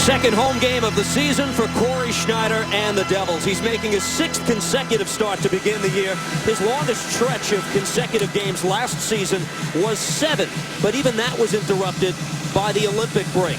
Second home game of the season for Corey Schneider and the Devils. He's making his 6th consecutive start to begin the year. His longest stretch of consecutive games last season was 7, but even that was interrupted by the Olympic break.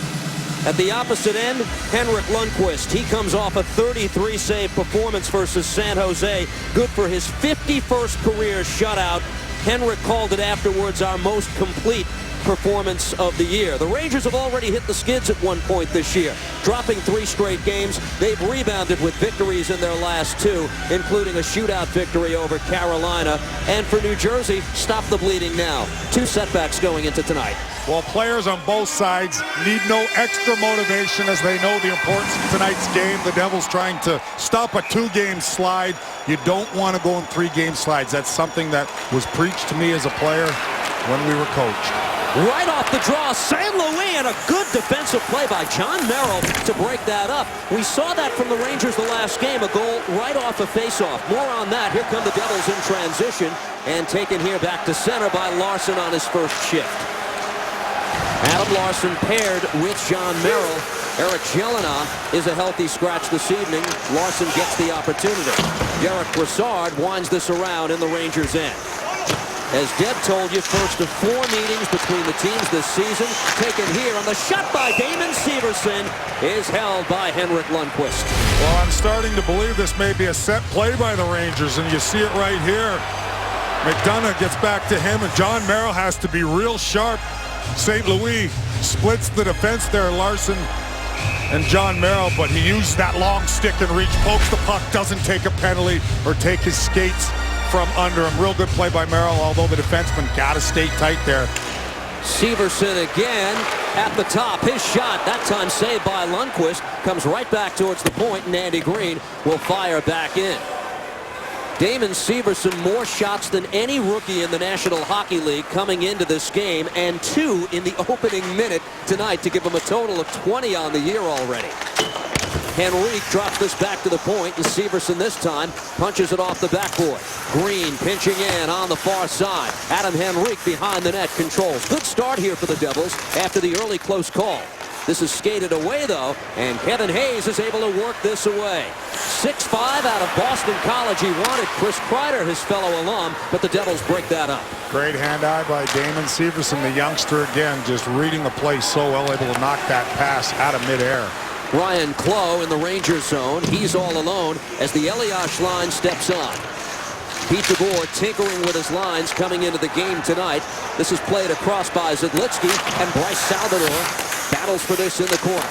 At the opposite end, Henrik Lundqvist. He comes off a 33-save performance versus San Jose. Good for his 51st career shutout. Henrik called it afterwards our most complete performance of the year. The Rangers have already hit the skids at one point this year, dropping 3 straight games. They've rebounded with victories in their last 2, including a shootout victory over Carolina. And for New Jersey, stop the bleeding now. 2 setbacks going into tonight. Well, players on both sides need no extra motivation as they know the importance of tonight's game. The Devils trying to stop a 2-game slide. You don't want to go in 3-game slides. That's something that was preached to me as a player when we were coached. Right off the draw, St. Louis, and a good defensive play by Jon Merrill to break that up. We saw that from the Rangers the last game, a goal right off a faceoff. More on that. Here come the Devils in transition, and taken here back to center by Larson on his first shift. Adam Larson paired with Jon Merrill. Eric Jelena is a healthy scratch this evening. Larson gets the opportunity. Derek Brassard winds this around in the Rangers' end. As Deb told you, first of 4 meetings between the teams this season, taken here on the shot by Damon Severson, is held by Henrik Lundqvist. Well, I'm starting to believe this may be a set play by the Rangers, and you see it right here. McDonough gets back to him, and Jon Merrill has to be real sharp. St. Louis splits the defense there, Larson and Jon Merrill, but he used that long stick and reach, pokes the puck, doesn't take a penalty or take his skates from under him. Real good play by Merrill, although the defenseman got to stay tight there. Severson again at the top. His shot, that time saved by Lundqvist, comes right back towards the point, and Andy Green will fire back in. Damon Severson, more shots than any rookie in the National Hockey League coming into this game, and 2 in the opening minute tonight to give him a total of 20 on the year already. Henrique drops this back to the point, and Severson this time punches it off the backboard. Green pinching in on the far side. Adam Henrique behind the net controls. Good start here for the Devils after the early close call. This is skated away, though, and Kevin Hayes is able to work this away. 6'5" out of Boston College. He wanted Chris Kreider, his fellow alum, but the Devils break that up. Great hand-eye by Damon Severson, the youngster, again, just reading the play so well, able to knock that pass out of midair. Ryan Clough in the Rangers zone. He's all alone as the Elias line steps on. Pete DeBoer tinkering with his lines coming into the game tonight. This is played across by Zidlitsky, and Bryce Salvador battles for this in the corner.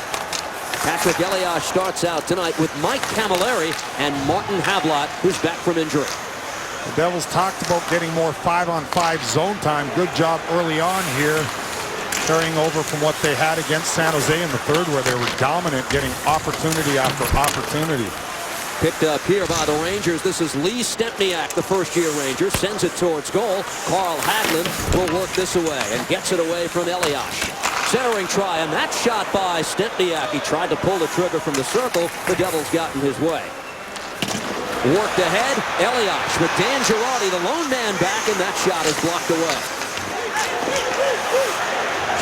Patrick Elias starts out tonight with Mike Camilleri and Martin Havlat, who's back from injury. The Devils talked about getting more 5-on-5 zone time. Good job early on here, carrying over from what they had against San Jose in the third, where they were dominant, getting opportunity after opportunity. Picked up here by the Rangers. This is Lee Stempniak, the first-year Ranger. Sends it towards goal. Carl Hagelin will work this away and gets it away from Elias. Centering try, and that shot by Stempniak. He tried to pull the trigger from the circle. The Devils got in his way. Worked ahead. Elias with Dan Girardi, the lone man back, and that shot is blocked away.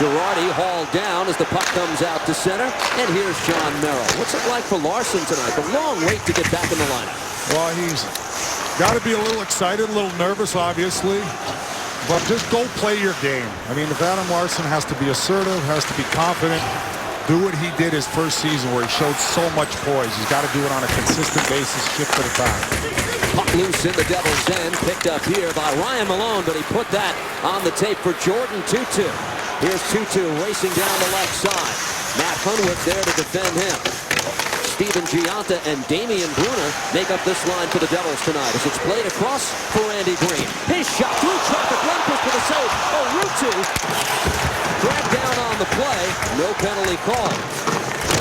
Girardi hauled down as the puck comes out to center, and here's Jon Merrill. What's it like for Larson tonight? The long wait to get back in the lineup. Well, he's got to be a little excited, a little nervous, obviously, but just go play your game. I mean, if Adam Larson has to be assertive, has to be confident, do what he did his first season where he showed so much poise. He's got to do it on a consistent basis, shift at a time. Puck loose in the Devils' end, picked up here by Ryan Malone, but he put that on the tape for Jordan Tootoo. Here's Tootoo racing down the left side. Matt Hunwick there to defend him. Steven Gianta and Damian Brunner make up this line for the Devils tonight as it's played across for Andy Green. His shot through traffic, Lundqvist for the save. Oh, Ruutu dragged down on the play. No penalty called.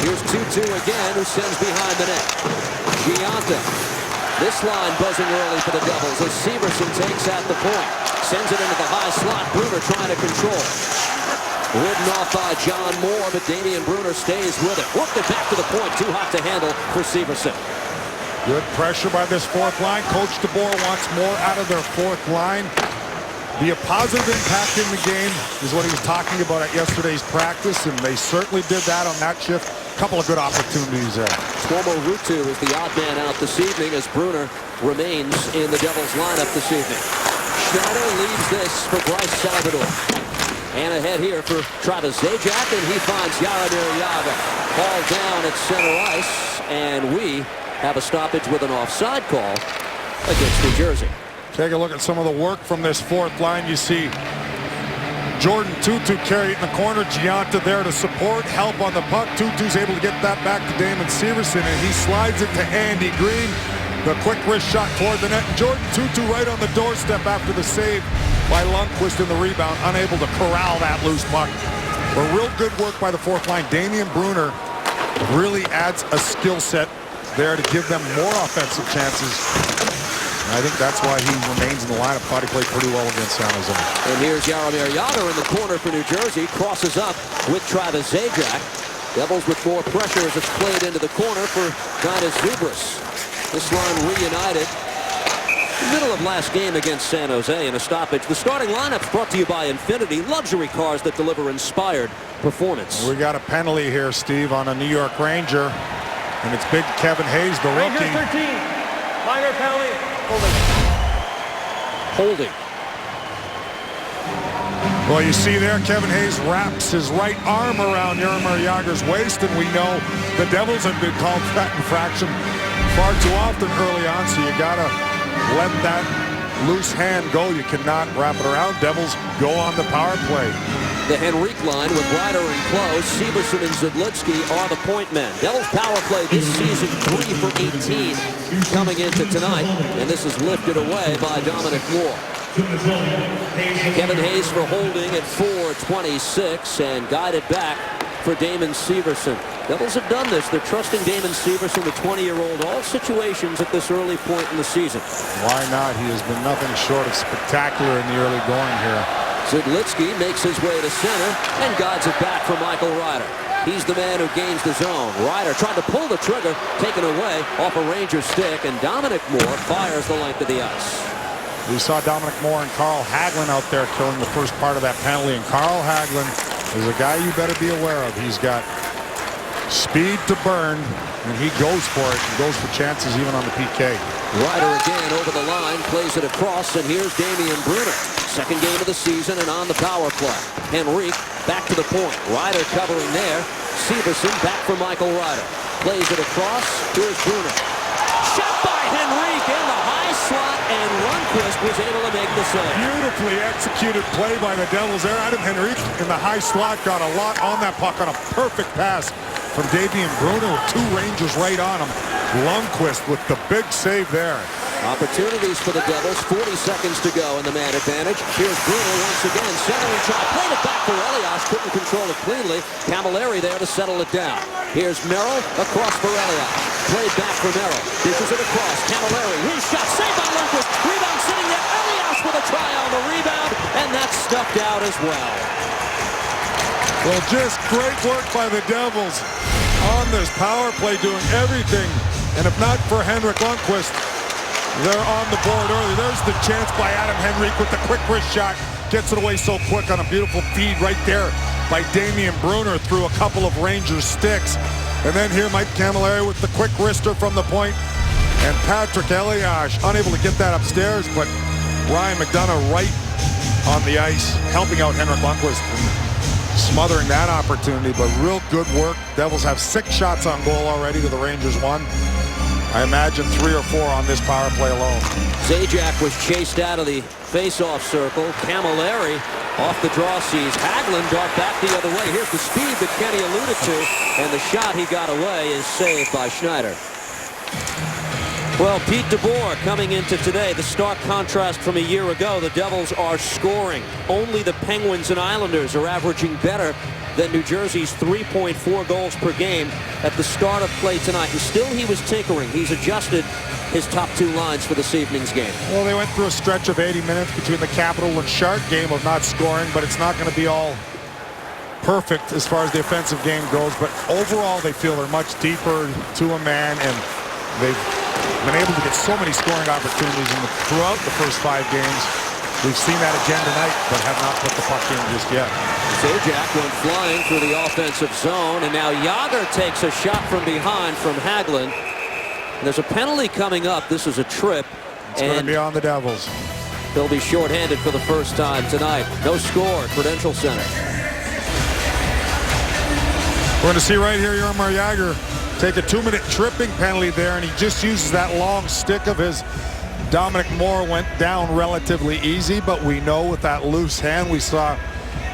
Here's Tootoo again, who sends behind the net. Gianta. This line buzzing early for the Devils as Severson takes at the point. Sends it into the high slot. Brunner trying to control. Ridden off by John Moore, but Damian Brunner stays with it. Worked it back to the point. Too hot to handle for Severson. Good pressure by this fourth line. Coach DeBoer wants more out of their fourth line. Be a positive impact in the game is what he was talking about at yesterday's practice, and they certainly did that on that shift. couple of good opportunities there. Tuomo Ruutu is the odd man out this evening as Bruner remains in the Devils lineup this evening. Schneider leaves this for Bryce Salvador. And ahead here for Travis Zajac, and he finds Jaromir Jagr hauled down at center ice, and we have a stoppage with an offside call against New Jersey. Take a look at some of the work from this fourth line. You see Jordan Tootoo carry it in the corner. Gianta there to support, help on the puck. Tutu's able to get that back to Damon Severson, and he slides it to Andy Green. The quick wrist shot toward the net. Jordan Tootoo right on the doorstep after the save by Lundqvist in the rebound, unable to corral that loose puck. But real good work by the fourth line. Damian Bruner really adds a skill set there to give them more offensive chances. And I think that's why he remains in the lineup. Thought he played pretty well against San Jose. And here's Jaromir Jagr in the corner for New Jersey. Crosses up with Travis Zajac. Devils with more pressure as it's played into the corner for Guidas Zubras. This line reunited middle of last game against San Jose in a stoppage. The starting lineup brought to you by Infinity, luxury cars that deliver inspired performance. We got a penalty here, Steve, on a New York Ranger, and it's big Kevin Hayes, the Ranger rookie. 13, minor penalty, Holding. Well, you see there, Kevin Hayes wraps his right arm around Jaromir Jagr's waist, and we know the Devils have been called for that infraction far too often early on, so you gotta let that loose hand go. You cannot wrap it around. Devils go on the power play. The Henrique line with Ryder and Close, Severson and Zidlitsky are the point men. Devils power play this season 3 for 18 coming into tonight, and this is lifted away by Dominic Moore. Kevin Hayes for holding at 4:26 and guided back for Damon Severson. Devils have done this. They're trusting Damon Severson, the 20-year-old, all situations at this early point in the season. Why not? He has been nothing short of spectacular in the early going here. Zidlitsky makes his way to center and guides it back for Michael Ryder. He's the man who gains the zone. Ryder tried to pull the trigger, taken away off a Ranger stick, and Dominic Moore fires the length of the ice. We saw Dominic Moore and Carl Hagelin out there killing the first part of that penalty, and Carl Hagelin is a guy you better be aware of. He's got speed to burn, and he goes for it. He goes for chances even on the PK. Ryder again over the line, plays it across, and here's Damian Bruner. Second game of the season and on the power play. Henrique back to the point. Ryder covering there. Severson back for Michael Ryder. Plays it across. Here's Bruner. Shot by Henrique in the high slot, and Lundqvist was able to make the save. Beautifully executed play by the Devils there. Adam Henrique in the high slot got a lot on that puck on a perfect pass from Damian Bruner with two Rangers right on him. Lundqvist with the big save there. Opportunities for the Devils. 40 seconds to go in the man advantage. Here's Bruner once again. Centering try. Played it back for Elias. Couldn't control it cleanly. Camilleri there to settle it down. Here's Merrill across for Elias. Played back for Merrill. Dishes it across. Camilleri. His shot. Saved by Lundqvist. Rebound sitting there. Elias with a try on the rebound. And that's stuffed out as well. Well, just great work by the Devils on this power play, doing everything. And if not for Henrik Lundqvist, they're on the board early. There's the chance by Adam Henrique with the quick wrist shot. Gets it away so quick on a beautiful feed right there by Damian Bruner through a couple of Rangers sticks. And then here Mike Camilleri with the quick wrister from the point. And Patrick Elias unable to get that upstairs, but Ryan McDonough right on the ice helping out Henrik Lundqvist and smothering that opportunity. But real good work. Devils have 6 shots on goal already to the Rangers 1. I imagine 3 or 4 on this power play alone. Zajac was chased out of the face-off circle. Camilleri off the draw sees Hagelin dart back the other way. Here's the speed that Kenny alluded to, and the shot he got away is saved by Schneider. Well, Pete DeBoer coming into today, the stark contrast from a year ago. The Devils are scoring. Only the Penguins and Islanders are averaging better than New Jersey's 3.4 goals per game at the start of play tonight. And still he was tinkering. He's adjusted his top 2 lines for this evening's game. Well, they went through a stretch of 80 minutes between the Capital and Shark game of not scoring, but it's not going to be all perfect as far as the offensive game goes. But overall, they feel they're much deeper to a man, and they've been able to get so many scoring opportunities throughout the first 5 games. We've seen that again tonight, but have not put the puck in just yet. Zajac went flying through the offensive zone, and now Jágr takes a shot from behind from Hagelin. And there's a penalty coming up. This is a trip. It's going to be on the Devils. They'll be shorthanded for the first time tonight. No score at Prudential Center. We're going to see right here Jaromir Jágr take a 2-minute tripping penalty there, and he just uses that long stick of his. Dominic Moore went down relatively easy, but we know with that loose hand, we saw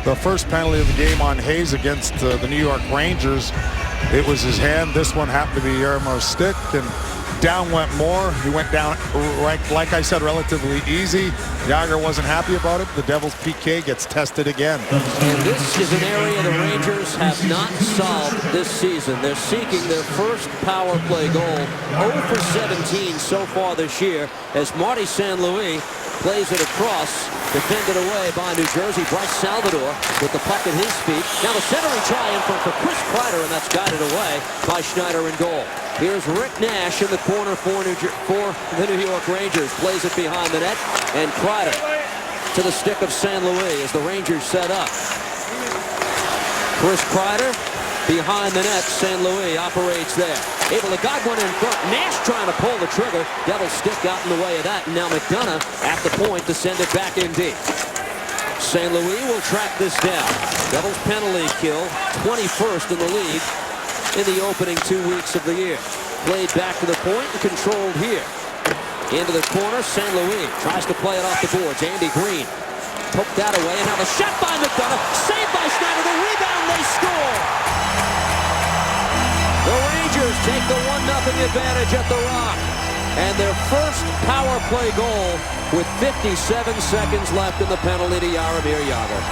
the first penalty of the game on Hayes against the New York Rangers. It was his hand. This one happened to be Jaramir's stick, and down went Moore. He went down, like I said, relatively easy. Jágr wasn't happy about it. The Devils' PK gets tested again. And this is an area the Rangers have not solved this season. They're seeking their first power play goal. 0 for 17 so far this year as Marty St. Louis plays it across, defended away by New Jersey. Bryce Salvador with the puck at his feet. Now the centering try in for Chris Kreider, and that's guided away by Schneider in goal. Here's Rick Nash in the corner for the New York Rangers. Plays it behind the net, and Kreider to the stick of St. Louis as the Rangers set up. Chris Kreider behind the net. St. Louis operates there. Able to guide one in front. Nash trying to pull the trigger. Devil's stick got in the way of that. And now McDonough at the point to send it back in deep. St. Louis will track this down. Devils penalty kill, 21st in the league in the opening 2 weeks of the year. Played back to the point and controlled here. Into the corner, St. Louis tries to play it off the boards. Andy Green poked that away, and now the shot by McDonough. Saved by Schneider. The rebound, they score. The Rangers take the 1-0 advantage at the Rock. And their first power play goal with 57 seconds left in the penalty to Jaromir Jágr.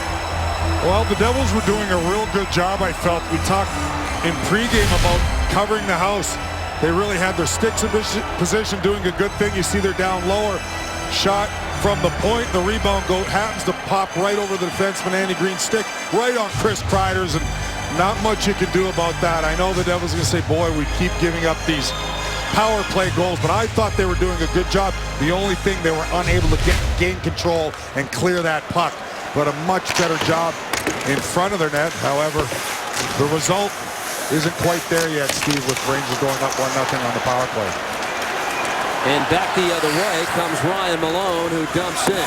Well, the Devils were doing a real good job, I felt. We talked in pregame about covering the house. They really had their sticks in position, doing a good thing. You see they're down lower. Shot from the point. The rebound happens to pop right over the defenseman Andy Green's stick, right on Chris Kreider's, and not much you can do about that. I know the Devils are going to say, boy, we keep giving up these power play goals, but I thought they were doing a good job. The only thing, they were unable to gain control and clear that puck, but a much better job in front of their net. However, the result isn't quite there yet, Steve, with Rangers going up 1-0 on the power play. And back the other way comes Ryan Malone, who dumps in.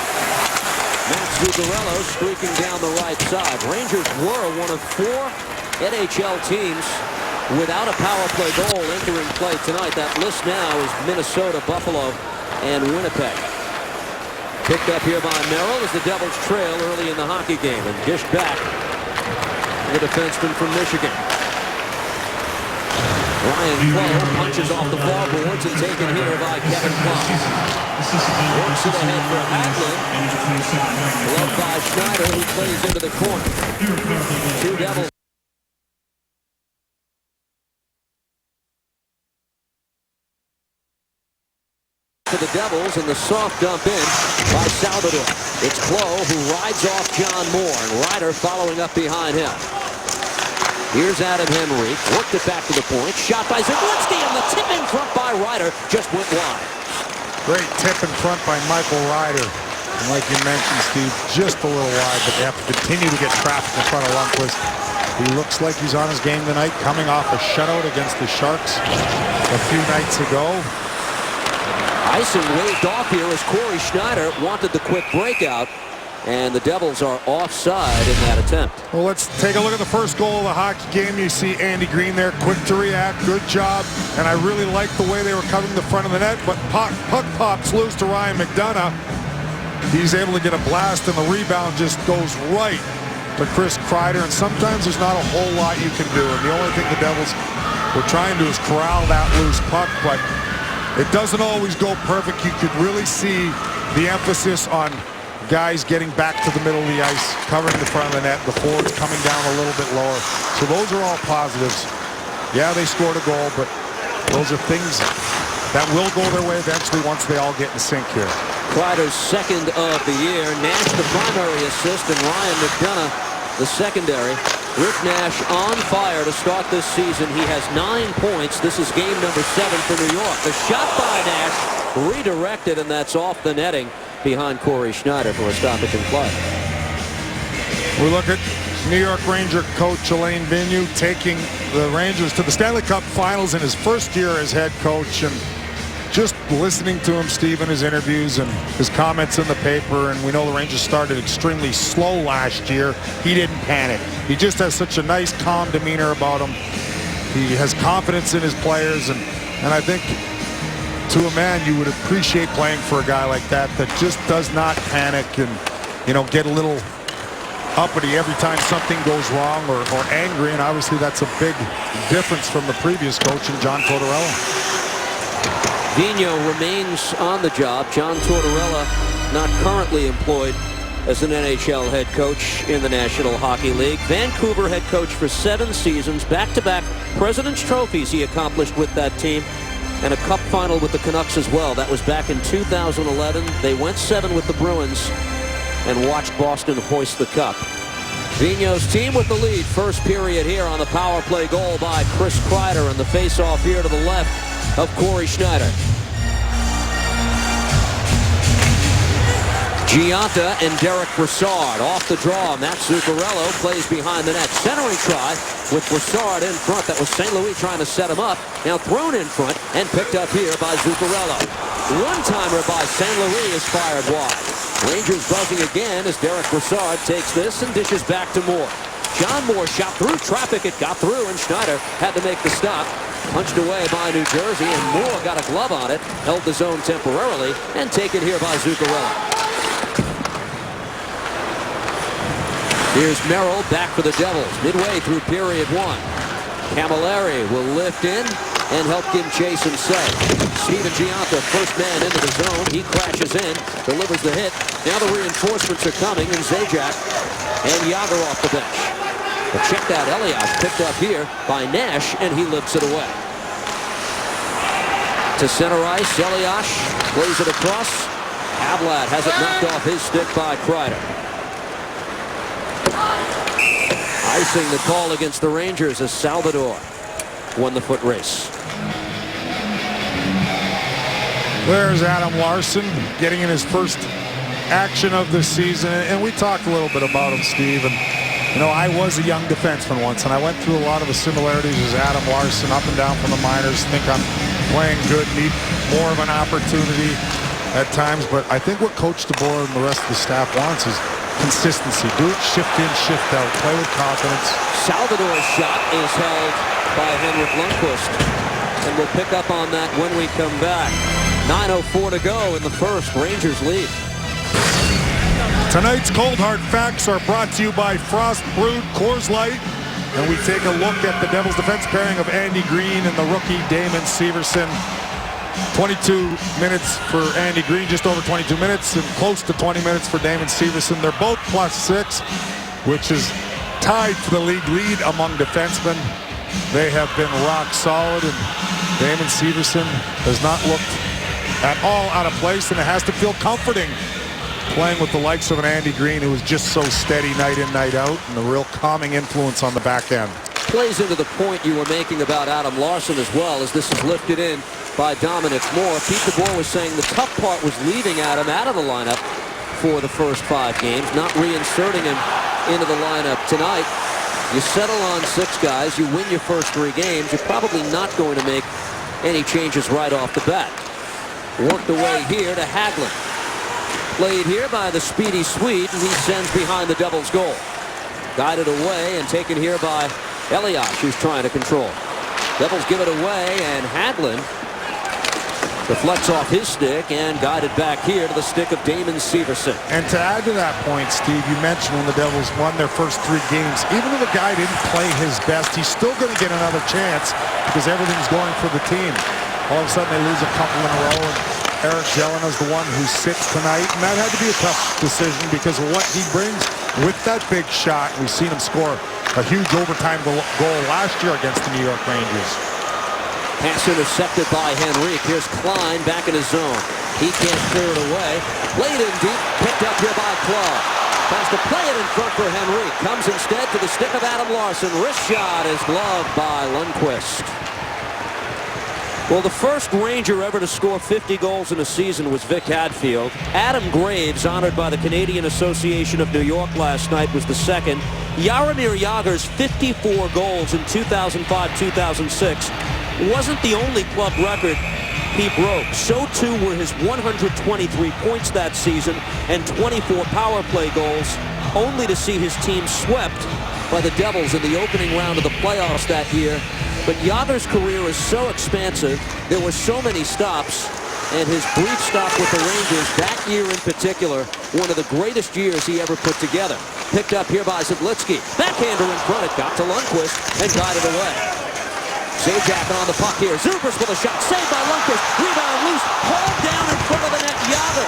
Matt Zuccarello streaking down the right side. Rangers were one of 4 NHL teams without a power play goal entering play tonight. That list now is Minnesota, Buffalo, and Winnipeg. Picked up here by Merrill as the Devils trail early in the hockey game, and dished back the defenseman from Michigan. Ryan Clough punches off the far boards and taken here by Kevin Plouffe. Works it ahead for Hagelin. Led by Schneider, who plays into the corner. 2 Devils. To the Devils, and the soft dump in by Salvador. It's Clough who rides off John Moore, and Ryder following up behind him. Here's Adam Henrique, worked it back to the point, shot by Zaglinski, and the tip in front by Ryder just went wide. Great tip in front by Michael Ryder. And like you mentioned, Steve, just a little wide, but they have to continue to get traffic in front of Lundqvist. He looks like he's on his game tonight, coming off a shutout against the Sharks a few nights ago. Icing waved off here as Corey Schneider wanted the quick breakout. And the Devils are offside in that attempt. Well, let's take a look at the first goal of the hockey game. You see Andy Green there, quick to react, good job. And I really like the way they were covering the front of the net, but puck pops loose to Ryan McDonough. He's able to get a blast, and the rebound just goes right to Chris Kreider. And sometimes there's not a whole lot you can do. And the only thing the Devils were trying to do is corral that loose puck, but it doesn't always go perfect. You could really see the emphasis on guys getting back to the middle of the ice, covering the front of the net, the forwards coming down a little bit lower. So those are all positives. Yeah, they scored a goal, but those are things that will go their way eventually once they all get in sync here. Kreider's second of the year. Nash the primary assist, and Ryan McDonough the secondary. Rick Nash on fire to start this season. He has 9 points. This is game number 7 for New York. The shot by Nash redirected, and that's off the netting. behind Corey Schneider for a stoppage in play. We look at New York Ranger coach Alain Vigneault taking the Rangers to the Stanley Cup Finals in his first year as head coach, and just listening to him, Steve, in his interviews and his comments in the paper, and we know the Rangers started extremely slow last year. He didn't panic. He just has such a nice, calm demeanor about him. He has confidence in his players, and I think to a man you would appreciate playing for a guy like that just does not panic and, you know, get a little uppity every time something goes wrong or angry, and obviously that's a big difference from the previous coach in John Tortorella. Vigneault remains on the job. John Tortorella not currently employed as an NHL head coach in the National Hockey League. Vancouver head coach for 7 seasons, back-to-back President's Trophies he accomplished with that team, and a cup final with the Canucks as well. That was back in 2011. They went 7 with the Bruins and watched Boston hoist the cup. Vigneault's team with the lead. First period here on the power play goal by Chris Kreider, and the face-off here to the left of Corey Schneider. Giunta and Derek Brassard off the draw. Matt Zuccarello plays behind the net. Centering try with Brassard in front. That was St. Louis trying to set him up. Now thrown in front and picked up here by Zuccarello. One-timer by St. Louis is fired wide. Rangers buzzing again as Derek Brassard takes this and dishes back to Moore. John Moore shot through traffic. It got through, and Schneider had to make the stop. Punched away by New Jersey, and Moore got a glove on it, held the zone temporarily, and taken here by Zuccarello. Here's Merrill back for the Devils midway through period 1. Camilleri will lift in and help give chase and save. Steven Giunta, first man into the zone. He crashes in, delivers the hit. Now the reinforcements are coming, and Zajac and Jágr off the bench. But check that, Elias picked up here by Nash, and he lifts it away. To center ice, Elias plays it across. Havlat has it knocked off his stick by Kreider. Icing the call against the Rangers as Salvador won the foot race. There's Adam Larsson getting in his first action of the season, and we talked a little bit about him, Steve. And you know, I was a young defenseman once, and I went through a lot of the similarities as Adam Larsson, up and down from the minors. Think I'm playing good, need more of an opportunity at times, but I think what Coach DeBoer and the rest of the staff wants is consistency. Do it shift in, shift out, play with confidence. Salvador's shot is held by Henrik Lundqvist, and we'll pick up on that when we come back. 9:04 to go in the first. Rangers lead. Tonight's Cold Hard Facts are brought to you by Frost Brewed Coors Light, and we take a look at the Devils defense pairing of Andy Green and the rookie Damon Severson. 22 minutes for Andy Green, just over 22 minutes, and close to 20 minutes for Damon Severson. They're both +6, which is tied for the league lead among defensemen. They have been rock solid, and Damon Severson has not looked at all out of place, and it has to feel comforting playing with the likes of an Andy Green who is just so steady night in, night out, and a real calming influence on the back end. Plays into the point you were making about Adam Larsson as well, as this is lifted in by Dominic Moore. Pete DeBoer was saying the tough part was leaving Adam out of the lineup for the first 5 games, not reinserting him into the lineup tonight. You settle on 6 guys, you win your first 3 games, you're probably not going to make any changes right off the bat. Worked away here to Hagelin. Played here by the speedy Swede, and he sends behind the Devils' goal. Guided away and taken here by Elias, who's trying to control. Devils give it away, and Hagelin deflects off his stick and guided back here to the stick of Damon Severson. And to add to that point, Steve, you mentioned when the Devils won their first 3 games, even if a guy didn't play his best, he's still going to get another chance because everything's going for the team. All of a sudden they lose a couple in a row, and Eric Jelena is the one who sits tonight, and that had to be a tough decision because of what he brings with that big shot. We've seen him score a huge overtime goal last year against the New York Rangers. Pass intercepted by Henrique. Here's Klein back in his zone. He can't clear it away. Played in deep, picked up here by Claude. Tries to play it in front for Henrique. Comes instead to the stick of Adam Larsson. Wrist shot is gloved by Lundqvist. Well, the first Ranger ever to score 50 goals in a season was Vic Hadfield. Adam Graves, honored by the Canadian Association of New York last night, was the second. Jaromir Jagr's 54 goals in 2005-2006 wasn't the only club record he broke. So too were his 123 points that season and 24 power play goals, only to see his team swept by the Devils in the opening round of the playoffs that year. But Jagr's career is so expansive, there were so many stops, and his brief stop with the Rangers that year in particular, one of the greatest years he ever put together. Picked up here by Zadlitsky. Backhander in front, it got to Lundqvist and guided away. Zajac on the puck here. Zubers with a shot, saved by Lundqvist. Rebound loose, hauled down in front of the net. Jagr.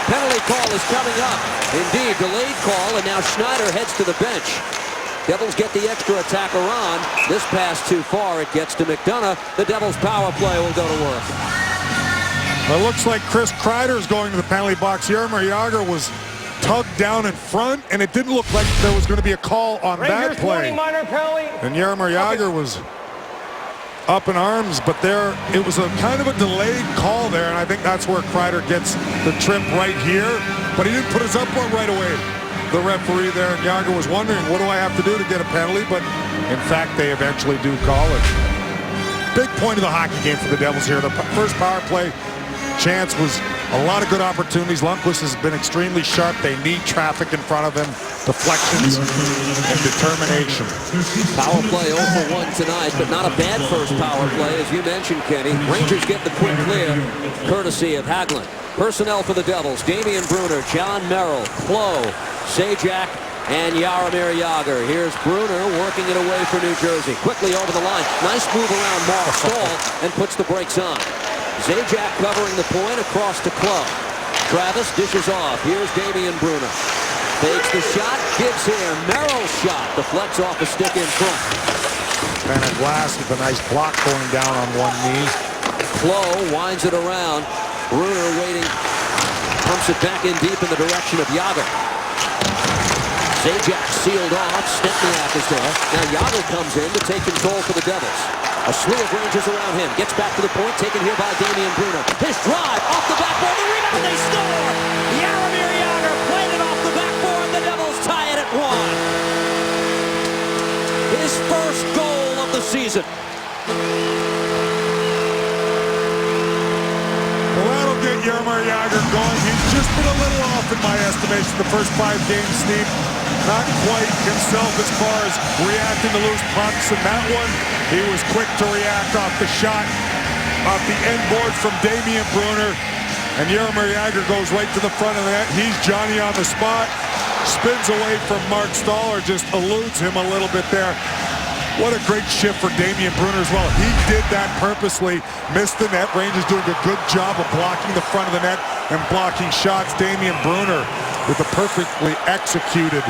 Penalty call is coming up. Indeed, delayed call, and now Schneider heads to the bench. Devils get the extra attacker on. This pass too far. It gets to McDonough. The Devils' power play will go to work. It looks like Chris Kreider is going to the penalty box. Jaromir Jagr was tugged down in front, and it didn't look like there was going to be a call on that play. Minor penalty. And Jaromir Jagr was up in arms, but there it was a kind of a delayed call there, and I think that's where Kreider gets the trip right here. But he didn't put his up one right away. The referee there, and Jagr was wondering, what do I have to do to get a penalty? But in fact, they eventually do call it. Big point of the hockey game for the Devils here. The first power play chance was a lot of good opportunities. Lundqvist has been extremely sharp. They need traffic in front of him, deflections, and determination. Power play 0 for 1 tonight, but not a bad first power play, as you mentioned, Kenny. Rangers get the quick clear, courtesy of Hagelin. Personnel for the Devils: Damien Brunner, John Merrill, Cloh, Zajac, and Jaromir Jagr. Here's Brunner working it away for New Jersey. Quickly over the line. Nice move around Mark Stahl and puts the brakes on. Zajac covering the point across to Cloh. Travis dishes off. Here's Damien Brunner. Fakes the shot. Gives here. Merrill's shot. Deflects off a stick in front. And at last with a nice block going down on one knee. Cloh winds it around. Brunner waiting. Pumps it back in deep in the direction of Jagr. Zajac sealed off. Stempniak is there. Now Jagr comes in to take control for the Devils. A slew of Rangers around him. Gets back to the point. Taken here by Damien Brunner. His drive off the backboard. The rebound. They score. Jaromir Jagr played it off the backboard. The Devils tie it at 1. His first goal of the season. Well, that'll get Jaromir Jagr going. He's just been a little off in my estimation the first 5 games, Steve. Not quite himself as far as reacting to loose pucks. And that one, he was quick to react off the shot off the end board from Damien Brunner. And Jaromir Jagr goes right to the front of the net. He's Johnny on the spot. Spins away from Mark Stahl, or just eludes him a little bit there. What a great shift for Damien Brunner as well. He did that purposely. Missed the net. Rangers doing a good job of blocking the front of the net and blocking shots. Damien Brunner with a perfectly executed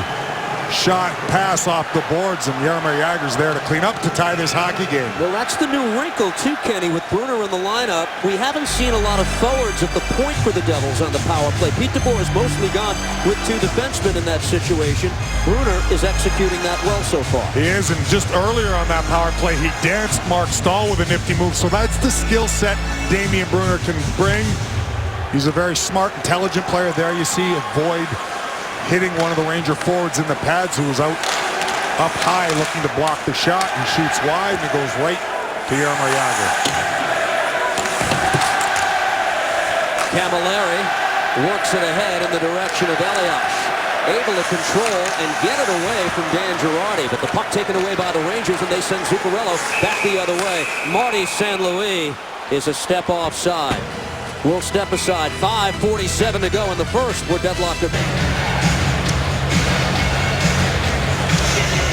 shot pass off the boards, and Jaromir Jagr's there to clean up to tie this hockey game. Well, that's the new wrinkle too, Kenny, with Brunner in the lineup. We haven't seen a lot of forwards at the point for the Devils on the power play. Pete DeBoer has mostly gone with 2 defensemen in that situation. Brunner is executing that well so far. He is, and just earlier on that power play, he danced Mark Stahl with a nifty move. So that's the skill set Damien Brunner can bring. He's a very smart, intelligent player. There you see avoid hitting one of the Ranger forwards in the pads, who was out up high looking to block the shot, and shoots wide, and it goes right to Jaromir Jagr. Camilleri works it ahead in the direction of Elias. Able to control and get it away from Dan Girardi, but the puck taken away by the Rangers, and they send Zuccarello back the other way. Marty St. Louis is a step offside. We'll step aside. 5:47 to go in the first. We're deadlocked.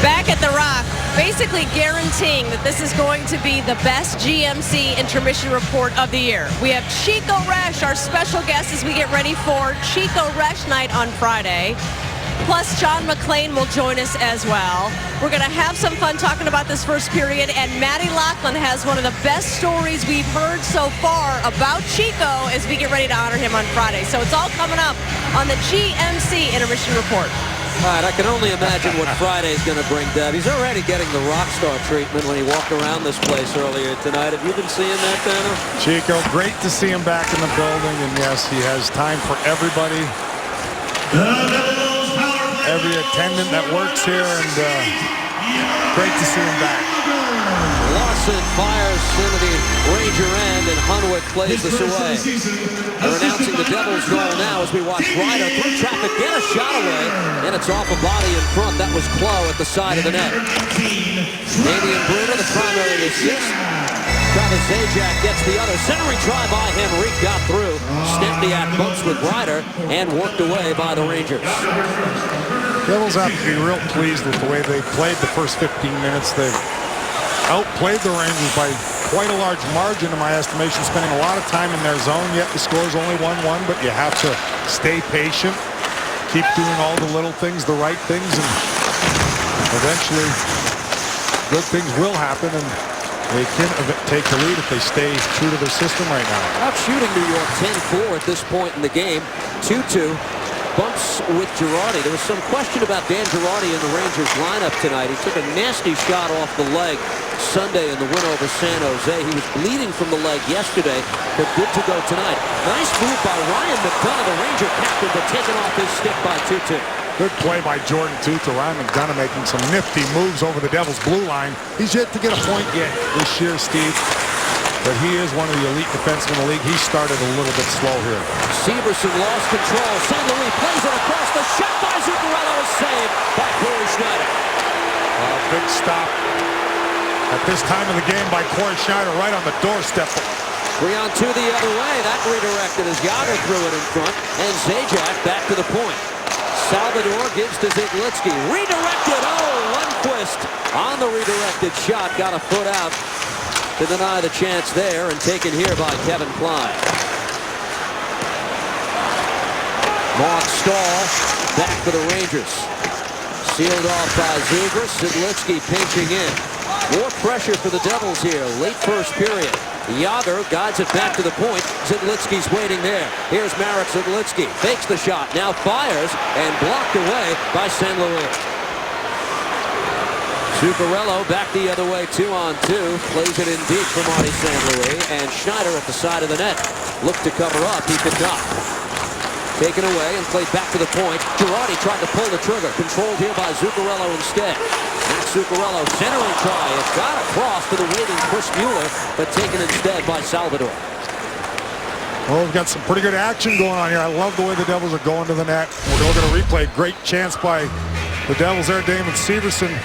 Back at the Rock, basically guaranteeing that this is going to be the best GMC intermission report of the year. We have Chico Resch, our special guest, as we get ready for Chico Resch night on Friday. Plus, John McClain will join us as well. We're going to have some fun talking about this first period, and Matty Lachlan has one of the best stories we've heard so far about Chico as we get ready to honor him on Friday. So it's all coming up on the GMC intermission report. All right, I can only imagine what Friday's going to bring, Deb. He's already getting the rock star treatment when he walked around this place earlier tonight. Have you been seeing that, Tanner? Chico, great to see him back in the building, and yes, he has time for everybody. Every attendant that works here, and great to see him back. Larson fires into the Ranger end, and Hunwick plays this away. They're announcing the Devils goal now as we watch Ryder through traffic get a shot away, and it's off a body in front. That was Klo at the side of the net. Damian Bruner, the primary assist. Travis Zajac gets the other. Centering try by Henrique got through. Stempniak bumps with Ryder and worked away by the Rangers. Devils have to be real pleased with the way they played the first 15 minutes. They've outplayed the Rangers by quite a large margin in my estimation, spending a lot of time in their zone, yet the score is only 1-1, but you have to stay patient, keep doing all the little things, the right things, and eventually good things will happen, and they can take the lead if they stay true to their system right now. Out shooting New York 10-4 at this point in the game. 2-2. Bumps with Girardi. There was some question about Dan Girardi in the Rangers lineup tonight. He took a nasty shot off the leg Sunday in the win over San Jose. He was bleeding from the leg yesterday, but good to go tonight. Nice move by Ryan McDonagh, the Ranger captain, but taken off his stick by Tutu. Good play by Jordan Tutu. Ryan McDonagh making some nifty moves over the Devils' blue line. He's yet to get a point yet this year, Steve. But he is one of the elite defensemen in the league. He started a little bit slow here. Severson lost control. St. Louis plays it across. The shot by Zuccarello is saved by Corey Schneider. Big stop at this time of the game by Corey Schneider right on the doorstep. 3-on-2 the other way. That redirected as Jagr threw it in front. And Zajac back to the point. Salvador gives to Ziglitsky. Redirected. Oh, Lundqvist on the redirected shot. Got a foot out to deny the chance there, and taken here by Kevin Klein. Mark Stahl back for the Rangers. Sealed off by Zegras. Ziglitsky pinching in. More pressure for the Devils here. Late first period. Jagr guides it back to the point. Ziglitsky's waiting there. Here's Marek Ziglitsky. Fakes the shot. Now fires and blocked away by St. Louis. Zuccarello back the other way, 2-on-2. Plays it in deep for Marty St. Louis. And Schneider at the side of the net. Looked to cover up. He could not. Taken away and played back to the point. Girardi tried to pull the trigger. Controlled here by Zuccarello instead. Max Zuccarello centering try. It got across to the waiting Chris Mueller, but taken instead by Salvador. Well, we've got some pretty good action going on here. I love the way the Devils are going to the net. We're going to replay. Great chance by the Devils there. Damon Severson.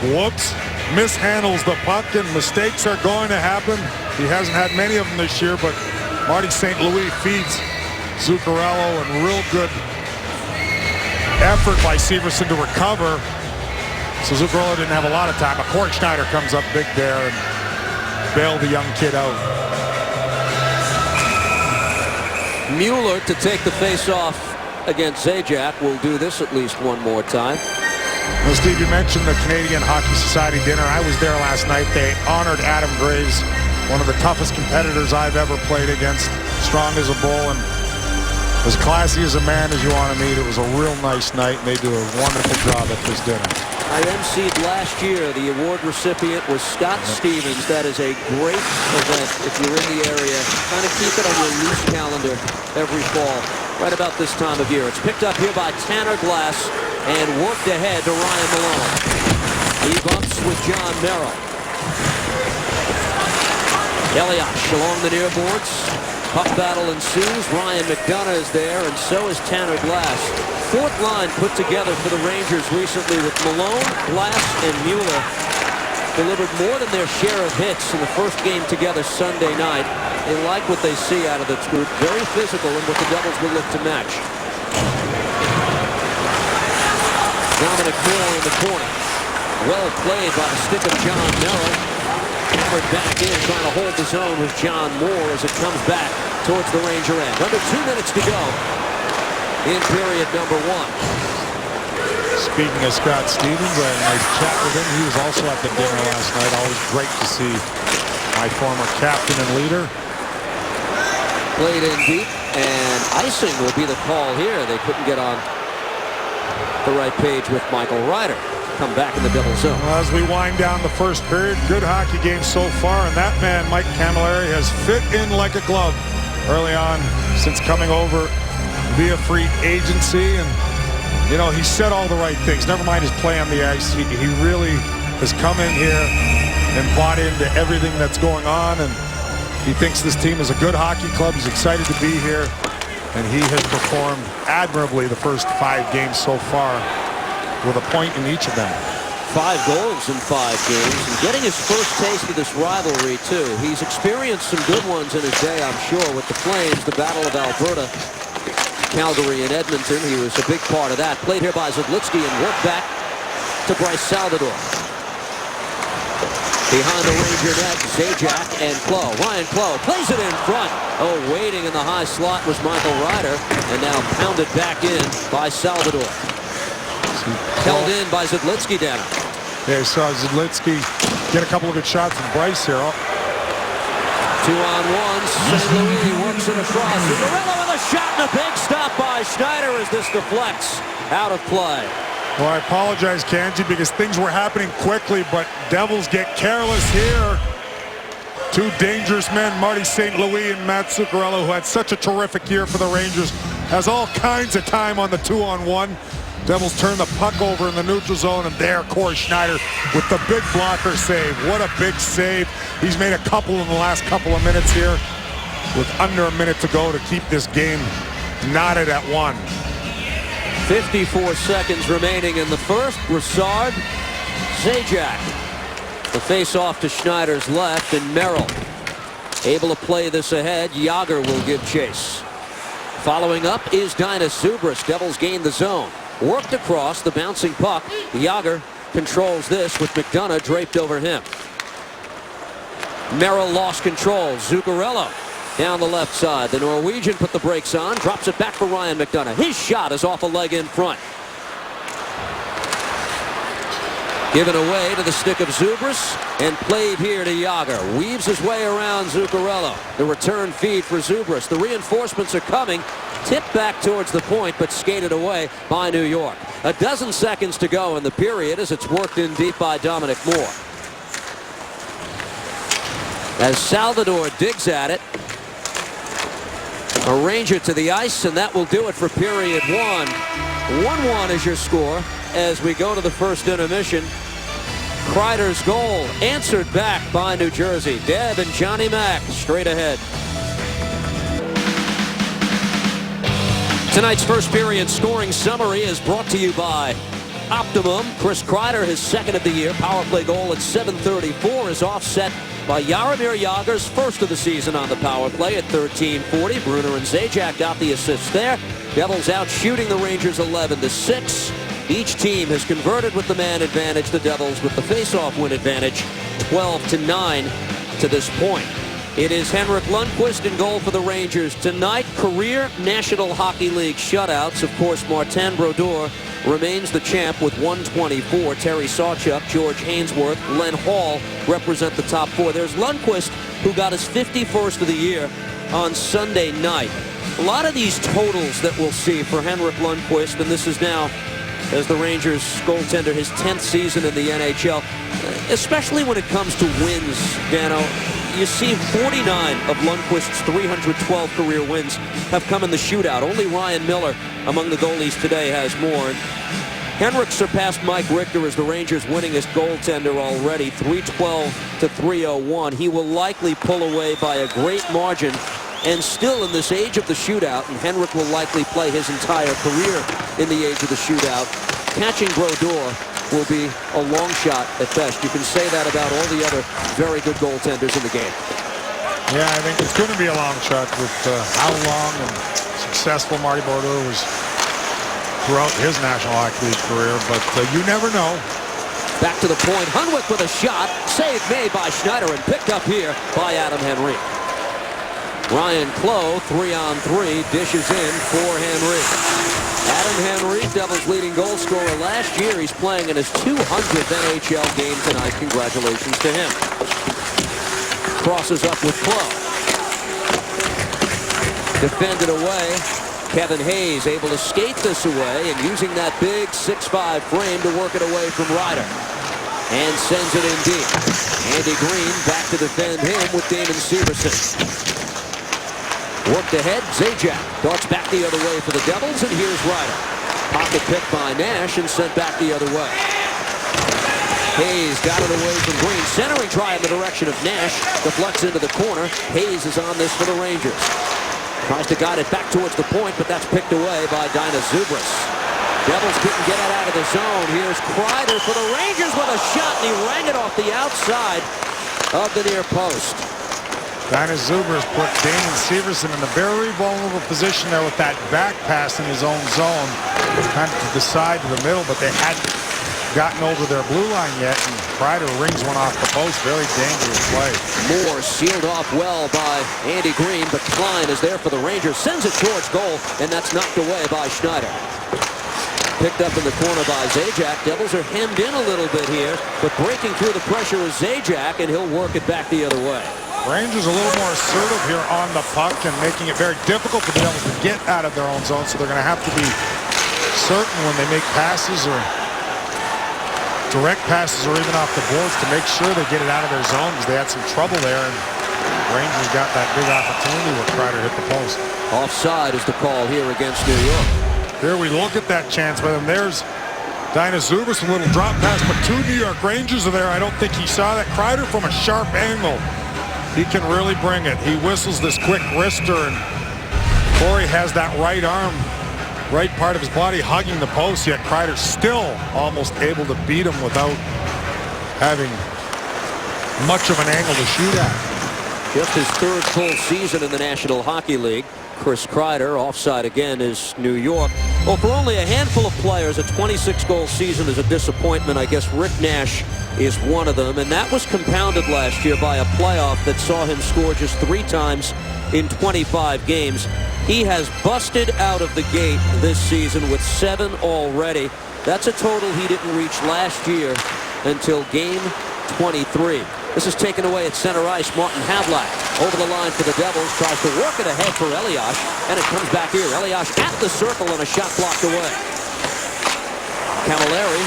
Whoops, mishandles the puck, and mistakes are going to happen. He hasn't had many of them this year, but Marty St. Louis feeds Zuccarello, and real good effort by Severson to recover. So Zuccarello didn't have a lot of time, but Corey Schneider comes up big there and bailed the young kid out. Mueller to take the face-off against Zajac. Will do this at least one more time. Well, Steve, you mentioned the Canadian Hockey Society dinner. I was there last night. They honored Adam Graves, one of the toughest competitors I've ever played against. Strong as a bull and as classy as a man as you want to meet. It was a real nice night, and they do a wonderful job at this dinner. I emceed last year. The award recipient was Scott Stevens. That is a great event if you're in the area. Kind of keep it on your loose calendar every fall, right about this time of year. It's picked up here by Tanner Glass and worked ahead to Ryan Malone. He bumps with John Merrill. Eliash along the near boards. Puck battle ensues. Ryan McDonagh is there, and so is Tanner Glass. Fourth line put together for the Rangers recently with Malone, Glass, and Mueller. Delivered more than their share of hits in the first game together Sunday night. They like what they see out of this group. Very physical and what the Devils will look to match. Dominic Moore in the corner. Well played by the stick of John Merrill. Hammered back in, trying to hold the zone with John Moore as it comes back towards the Ranger end. Under 2 minutes to go in period number 1. Speaking of Scott Stevens, I had a nice chat with him. He was also at the dinner last night. Always great to see my former captain and leader. Played in deep, and icing will be the call here. They couldn't get on the right page with Michael Ryder. Come back in the Devils zone. Well, as we wind down the first period, good hockey game so far, and that man, Mike Camilleri, has fit in like a glove early on since coming over via free agency. And, you know, he said all the right things. Never mind his play on the ice. He really has come in here and bought into everything that's going on, and he thinks this team is a good hockey club. He's excited to be here, and he has performed admirably the first 5 games so far, with a point in each of them. 5 goals in 5 games, and getting his first taste of this rivalry, too. He's experienced some good ones in his day, I'm sure, with the Flames, the Battle of Alberta, Calgary, and Edmonton. He was a big part of that. Played here by Zidlitsky and worked back to Bryce Salvador. Behind the Ranger net, Zajac and Clough. Ryan Clough plays it in front. Oh, waiting in the high slot was Michael Ryder, and now pounded back in by Salvador. Held in by Zidlitsky down. Yeah, you saw Zidlitsky get a couple of good shots from Bryce here. 2-on-1. St. Louis works it across. Zuccarello with a shot and a big stop by Schneider as this deflects out of play. Well, I apologize, Kanji, because things were happening quickly, but Devils get careless here. 2 dangerous men, Marty St. Louis and Matt Zuccarello, who had such a terrific year for the Rangers, has all kinds of time on the 2-on-1. Devils turn the puck over in the neutral zone, and there, Corey Schneider with the big blocker save. What a big save. He's made a couple in the last couple of minutes here with under a minute to go to keep this game knotted at 1. 54 seconds remaining in the first. Brassard, Zajac. The face-off to Schneider's left, and Merrill able to play this ahead. Jágr will give chase. Following up is Dainius Zubrus. Devils gain the zone. Worked across the bouncing puck. Jágr controls this with McDonough draped over him. Merrill lost control. Zuccarello down the left side. The Norwegian put the brakes on. Drops it back for Ryan McDonough. His shot is off a leg in front. Given away to the stick of Zubrus and played here to Jágr. Weaves his way around Zuccarello. The return feed for Zubrus. The reinforcements are coming. Tipped back towards the point, but skated away by New York. A dozen seconds to go in the period as it's worked in deep by Dominic Moore. As Salvador digs at it. A Ranger to the ice, and that will do it for period 1. 1-1 is your score as we go to the first intermission. Kreider's goal answered back by New Jersey. Deb and Johnny Mack straight ahead. Tonight's first period scoring summary is brought to you by Optimum. Chris Kreider, his second of the year. Power play goal at 7:34 is offset by Jaromir Jágr's first of the season on the power play at 13:40. Brunner and Zajac got the assists there. Devils out shooting the Rangers 11-6. Each team has converted with the man advantage. The Devils with the face-off win advantage 12-9 to this point. It is Henrik Lundqvist in goal for the Rangers tonight. Career National Hockey League shutouts. Of course, Martin Brodeur remains the champ with 124. Terry Sawchuk, George Hainsworth, Len Hall represent the top 4. There's Lundqvist, who got his 51st of the year on Sunday night. A lot of these totals that we'll see for Henrik Lundqvist, and this is now, as the Rangers goaltender, his 10th season in the NHL, especially when it comes to wins, Dano. You see 49 of Lundqvist's 312 career wins have come in the shootout. Only Ryan Miller among the goalies today has more. And Henrik surpassed Mike Richter as the Rangers' winningest goaltender already, 312-301. He will likely pull away by a great margin, and still in this age of the shootout, and Henrik will likely play his entire career in the age of the shootout. Catching Brodeur will be a long shot at best. You can say that about all the other very good goaltenders in the game. Yeah, I think it's going to be a long shot with how long and successful Marty Brodeur was throughout his National Hockey League career, but you never know. Back to the point. Hunwick with a shot. Save made by Schneider and picked up here by Adam Henry. Ryan Clough, 3-on-3, dishes in for Henry. Adam Henry, Devils' leading goal scorer last year. He's playing in his 200th NHL game tonight. Congratulations to him. Crosses up with Clough. Defended away Kevin Hayes able to skate this away and using that big 6'5" frame to work it away from Ryder. And sends it in deep. Andy Green back to defend him with Damon Severson. Worked ahead, Zajac darts back the other way for the Devils, and here's Ryder. Pocket pick by Nash and sent back the other way. Hayes got it away from Green. Centering try in the direction of Nash. Deflects into the corner. Hayes is on this for the Rangers. Tries to guide it back towards the point, but that's picked away by Dina Zubris. Devils couldn't get it out of the zone. Here's Kreider for the Rangers with a shot, and he rang it off the outside of the near post. Dina Zubris put Damon Severson in a very vulnerable position there with that back pass in his own zone. Kind of to the side to the middle, but they hadn't gotten over their blue line yet, and Kreider rings one off the post. Very dangerous play. Moore sealed off well by Andy Green, but Klein is there for the Rangers. Sends it towards goal, and that's knocked away by Schneider. Picked up in the corner by Zajac. Devils are hemmed in a little bit here, but breaking through the pressure is Zajac, and he'll work it back the other way. Rangers a little more assertive here on the puck and making it very difficult for the Devils to get out of their own zone, so they're going to have to be certain when they make passes or direct passes or even off the boards to make sure they get it out of their zone, because they had some trouble there, and Rangers got that big opportunity where Kreider hit the post. Offside is the call here against New York. Here we look at that chance with him. There's Dina Zubris, a little drop pass, but 2 New York Rangers are there. I don't think he saw that. Kreider from a sharp angle. He can really bring it. He whistles this quick wrister, and Corey has that right arm, right part of his body hugging the post, yet Kreider still almost able to beat him without having much of an angle to shoot at. Just his 3rd full season in the National Hockey League. Chris Kreider, offside again, is New York. Well, for only a handful of players, a 26-goal season is a disappointment. I guess Rick Nash is one of them, and that was compounded last year by a playoff that saw him score just 3 times in 25 games. He has busted out of the gate this season with 7 already. That's a total he didn't reach last year until game 23. This is taken away at center ice. Martin Havlat over the line for the Devils. Tries to work it ahead for Elias, and it comes back here. Elias at the circle and a shot blocked away. Camilleri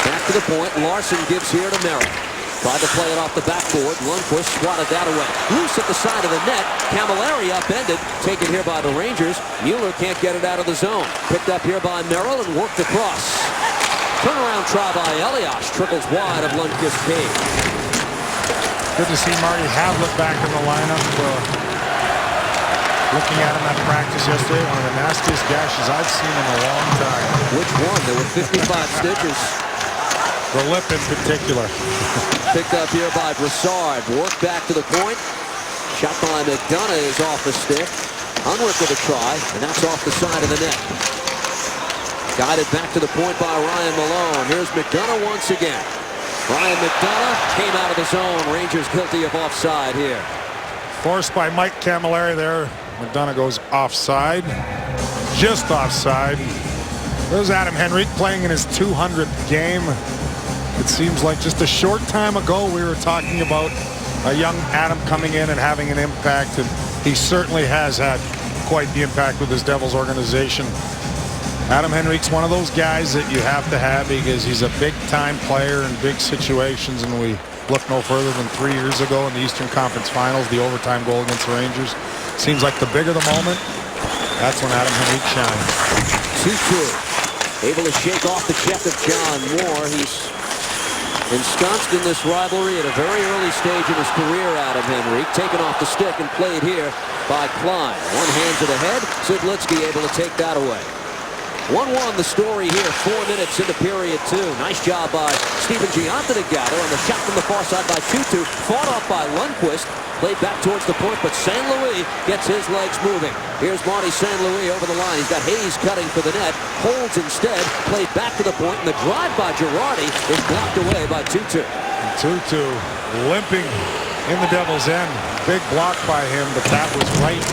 back to the point. Larson gives here to Merrill. Tried to play it off the backboard. Lundqvist swatted that away. Loose at the side of the net. Camilleri upended. Taken here by the Rangers. Mueller can't get it out of the zone. Picked up here by Merrill and worked across. Turnaround try by Elias. Trickles wide of Lundqvist's cage. Good to see Marty Havlat back in the lineup. Looking at him at practice yesterday, one of the nastiest gashes I've seen in a long time. Which one? There were 55 stitches. The lip in particular. Picked up here by Brassard. Worked back to the point. Shot by McDonough is off the stick. Unworth with a try, and that's off the side of the net. Guided back to the point by Ryan Malone. Here's McDonough once again. Ryan McDonough came out of the zone. Rangers guilty of offside here. Forced by Mike Camilleri there. McDonough goes offside. Just offside. There's Adam Henrique playing in his 200th game. It seems like just a short time ago we were talking about a young Adam coming in and having an impact, and he certainly has had quite the impact with his Devils organization. Adam Henrique's one of those guys that you have to have because he's a big-time player in big situations, and we look no further than 3 years ago in the Eastern Conference Finals, the overtime goal against the Rangers. Seems like the bigger the moment, that's when Adam Henrique shines. 2-2. Able to shake off the check of John Moore. He's ensconced in this rivalry at a very early stage in his career, Adam Henrique. Taken off the stick and played here by Klein. One hand to the head. Sidlitsky able to take that away. 1-1 the story here, 4 minutes into period 2. Nice job by Stephen Gianta to gather on the shot from the far side by Tutu. Fought off by Lundqvist. Played back towards the point, but St. Louis gets his legs moving. Here's Marty St. Louis over the line. He's got Hayes cutting for the net. Holds instead. Played back to the point, and the drive by Girardi is blocked away by Tutu. Tutu limping in the Devil's end. Big block by him, but that was right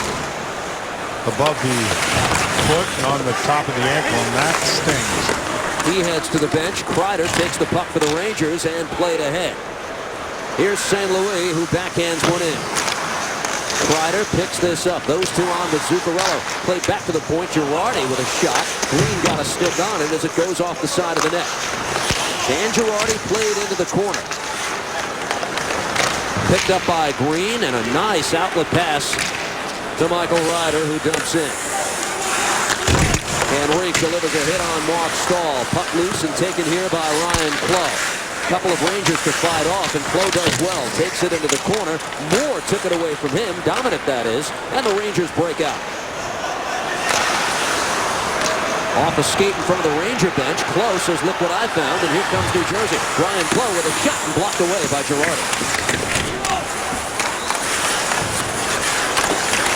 above the foot and on the top of the ankle, and that stings. He heads to the bench. Kreider takes the puck for the Rangers and played ahead. Here's St. Louis, who backhands one in. Kreider picks this up. Those two on to Zuccarello. Played back to the point. Girardi with a shot. Green got a stick on it as it goes off the side of the net. Dan Girardi played into the corner. Picked up by Green, and a nice outlet pass to Michael Ryder, who dumps in. And Reek delivers a hit on Mark Stahl. Puck loose and taken here by Ryan Clough. Couple of Rangers to fight off, and Clough does well. Takes it into the corner. Moore took it away from him. Dominant, that is. And the Rangers break out. Off a skate in front of the Ranger bench. Clough says, look what I found, and here comes New Jersey. Ryan Clough with a shot and blocked away by Girardi.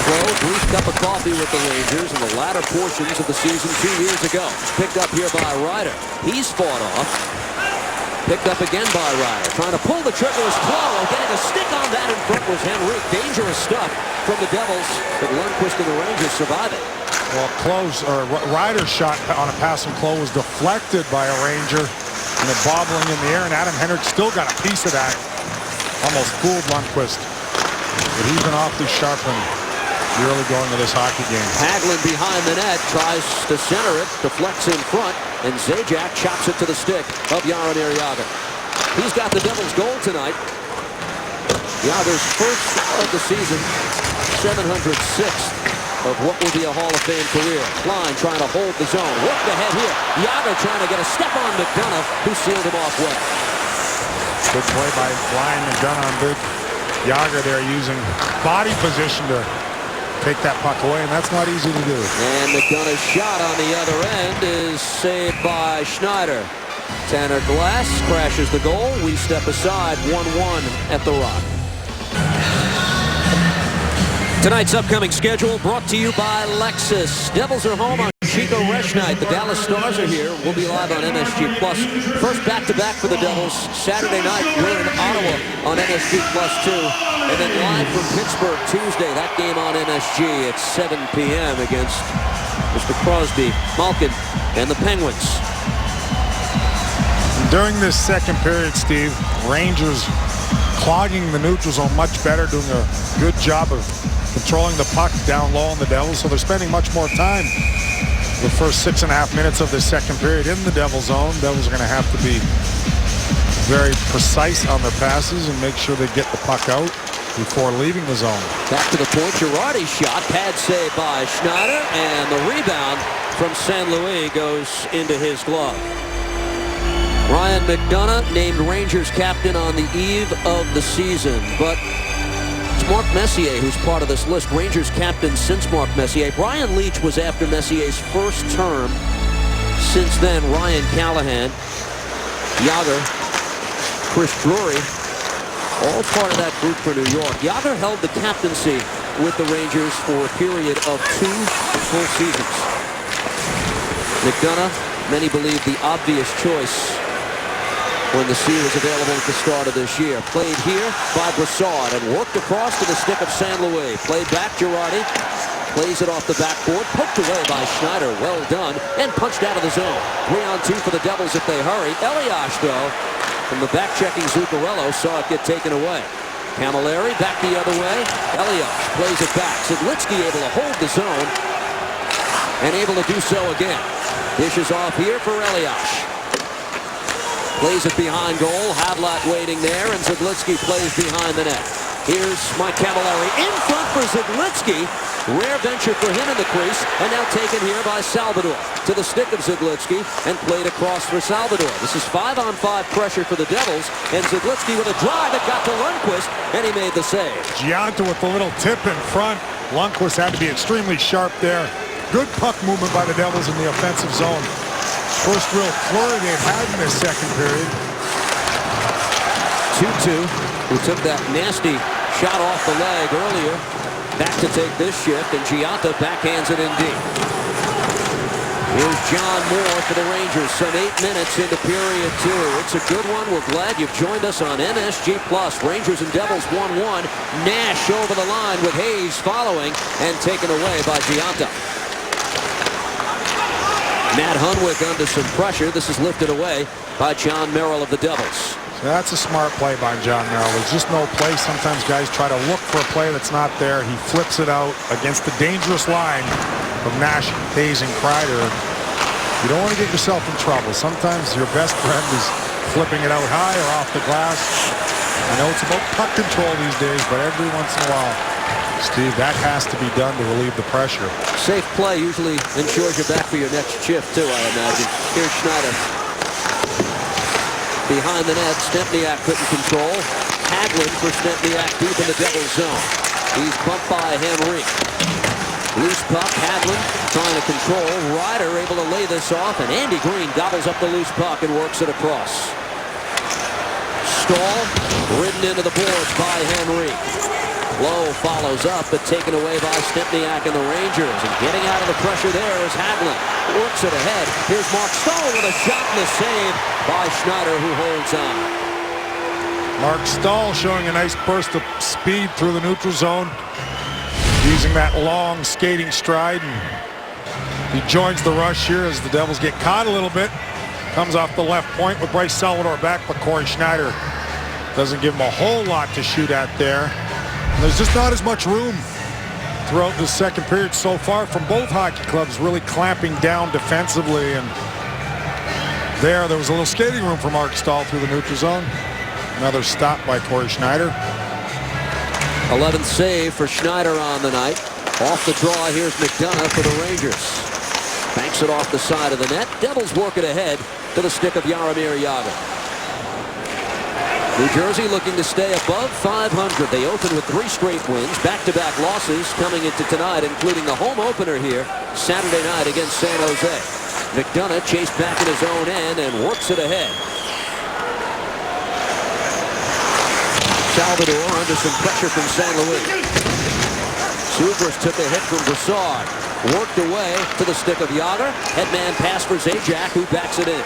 Clough, brief cup of coffee with the Rangers in the latter portions of the season 2 years ago. Picked up here by Ryder. He's fought off. Picked up again by Ryder. Trying to pull the trigger was Clough. Getting a stick on that in front was Henrique. Dangerous stuff from the Devils, but Lundqvist and the Rangers survive it. Well, Ryder's shot on a pass from Clough was deflected by a Ranger, and it bobbling in the air, and Adam Henrique still got a piece of that. Almost fooled Lundqvist. But he's been awfully sharp in the early going of this hockey game. Hagelin behind the net, tries to center it, deflects in front, and Zajac chops it to the stick of Jaromir Jagr. He's got the Devils' goal tonight. Jagr's first of the season, 706th of what will be a Hall of Fame career. Klein trying to hold the zone. Worked ahead here. Jagr trying to get a step on McDonough, who sealed him off well. Good play by Ryan McDonough on big Jagr there, using body position to take that puck away, and that's not easy to do. And McDonough's shot on the other end is saved by Schneider. Tanner Glass crashes the goal. We step aside, 1-1 at the Rock. Tonight's upcoming schedule brought to you by Lexus. Devils are home on Chico Resch night. The Dallas Stars are here. We'll be live on MSG Plus. First back-to-back for the Devils. Saturday night, we're in Ottawa on MSG Plus 2. And then live from Pittsburgh Tuesday. That game on MSG at 7 p.m. against Mr. Crosby, Malkin, and the Penguins. During this second period, Steve, Rangers clogging the neutral zone much better, doing a good job of controlling the puck down low on the Devils, so they're spending much more time the first 6.5 minutes of the second period in the Devil zone. Devils are going to have to be very precise on their passes and make sure they get the puck out before leaving the zone. Back to the point, Girardi's shot, pad save by Schneider, and the rebound from St. Louis goes into his glove. Ryan McDonough named Rangers captain on the eve of the season, but it's Mark Messier who's part of this list. Rangers captain since Mark Messier. Brian Leetch was after Messier's first term. Since then, Ryan Callahan, Jagr, Chris Drury, all part of that group for New York. Jagr held the captaincy with the Rangers for a period of 2 full seasons. McDonough, many believe the obvious choice when the C was available at the start of this year. Played here by Brassard and worked across to the stick of St. Louis. Played back, Girardi plays it off the backboard, poked away by Schneider, well done, and punched out of the zone. 3-on-2 for the Devils if they hurry. Elias, though, from the back-checking Zuccarello, saw it get taken away. Camilleri back the other way. Elias plays it back. Zidlitsky able to hold the zone and able to do so again. Dishes off here for Elias. Plays it behind goal. Havlat waiting there, and Zidlitsky plays behind the net. Here's Mike Camilleri in front for Zidlitsky. Rare venture for him in the crease, and now taken here by Salvador. To the stick of Zidlitsky, and played across for Salvador. This is 5-on-5 pressure for the Devils, and Zidlitsky with a drive that got to Lundqvist, and he made the save. Gianta with the little tip in front. Lundqvist had to be extremely sharp there. Good puck movement by the Devils in the offensive zone. First real flurry they've had in this second period. 2-2, who took that nasty shot off the leg earlier. Back to take this shift, and Gianta backhands it in deep. Here's John Moore for the Rangers, some 8 minutes into period 2. It's a good one. We're glad you've joined us on MSG Plus. Rangers and Devils 1-1. Nash over the line with Hayes following and taken away by Gianta. Matt Hunwick under some pressure. This is lifted away by John Merrill of the Devils. So that's a smart play by John Merrill. There's just no play. Sometimes guys try to look for a play that's not there. He flips it out against the dangerous line of Nash, Hayes, and Kreider. You don't want to get yourself in trouble. Sometimes your best friend is flipping it out high or off the glass. I know it's about puck control these days, but every once in a while, Steve, that has to be done to relieve the pressure. Safe play usually ensures you're back for your next shift, too, I imagine. Here's Schneider. Behind the net, Stempniak couldn't control. Hagelin for Stempniak deep in the Devils zone. He's bumped by Henrique. Loose puck, Hagelin trying to control. Ryder able to lay this off, and Andy Green gobbles up the loose puck and works it across. Stahl ridden into the boards by Henrique. Lowe follows up, but taken away by Stempniak and the Rangers. And getting out of the pressure there is Hagelin. Works it ahead. Here's Mark Stahl with a shot and a save by Schneider, who holds on. Mark Stahl showing a nice burst of speed through the neutral zone, using that long skating stride. And he joins the rush here as the Devils get caught a little bit. Comes off the left point with Bryce Salvador back, but Corey Schneider doesn't give him a whole lot to shoot at there. And there's just not as much room throughout the second period so far from both hockey clubs, really clamping down defensively. And there was a little skating room for Mark Stahl through the neutral zone. Another stop by Corey Schneider. 11th save for Schneider on the night. Off the draw, here's McDonough for the Rangers. Banks it off the side of the net. Devils work it ahead to the stick of Jaromir Jagr. New Jersey looking to stay above 500. They open with 3 straight wins, back-to-back losses coming into tonight, including the home opener here Saturday night against San Jose. McDonough chased back in his own end and works it ahead. Salvador under some pressure from San Luis. Subras took a hit from Brassard. Worked away to the stick of Jagr. Headman pass for Zajac, who backs it in.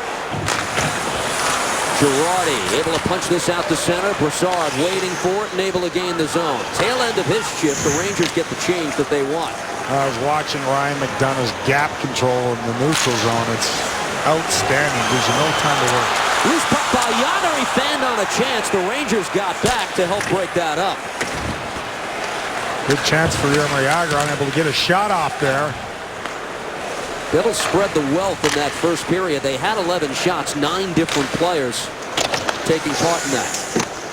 Girardi able to punch this out to center. Brassard waiting for it and able to gain the zone. Tail end of his shift, the Rangers get the change that they want. I was watching Ryan McDonough's gap control in the neutral zone. It's outstanding. Gives you no time to work. Loose puck by Jagr. He fanned on a chance. The Rangers got back to help break that up. Good chance for Jaromir Jagr, unable to get a shot off there. Devils spread the wealth in that first period. They had 11 shots, 9 different players taking part in that.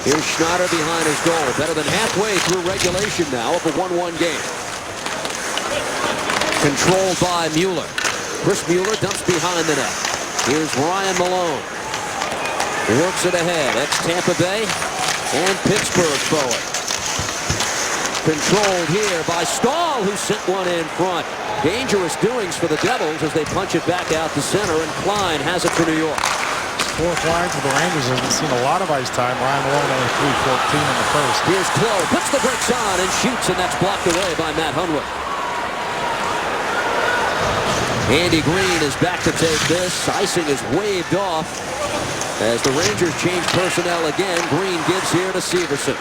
Here's Schneider behind his goal. Better than halfway through regulation now of a 1-1 game. Controlled by Mueller. Chris Mueller dumps behind the net. Here's Ryan Malone. Works it ahead. Ex-Tampa Bay and Pittsburgh forward. Controlled here by Stahl, who sent one in front. Dangerous doings for the Devils as they punch it back out to center, and Klein has it for New York. Fourth line for the Rangers hasn't seen a lot of ice time. Ryan Malone only 3:14 in the first. Here's Clowe, puts the brakes on and shoots, and that's blocked away by Matt Hunwick. Andy Green is back to take this. Icing is waved off as the Rangers change personnel again. Green gives here to Severson.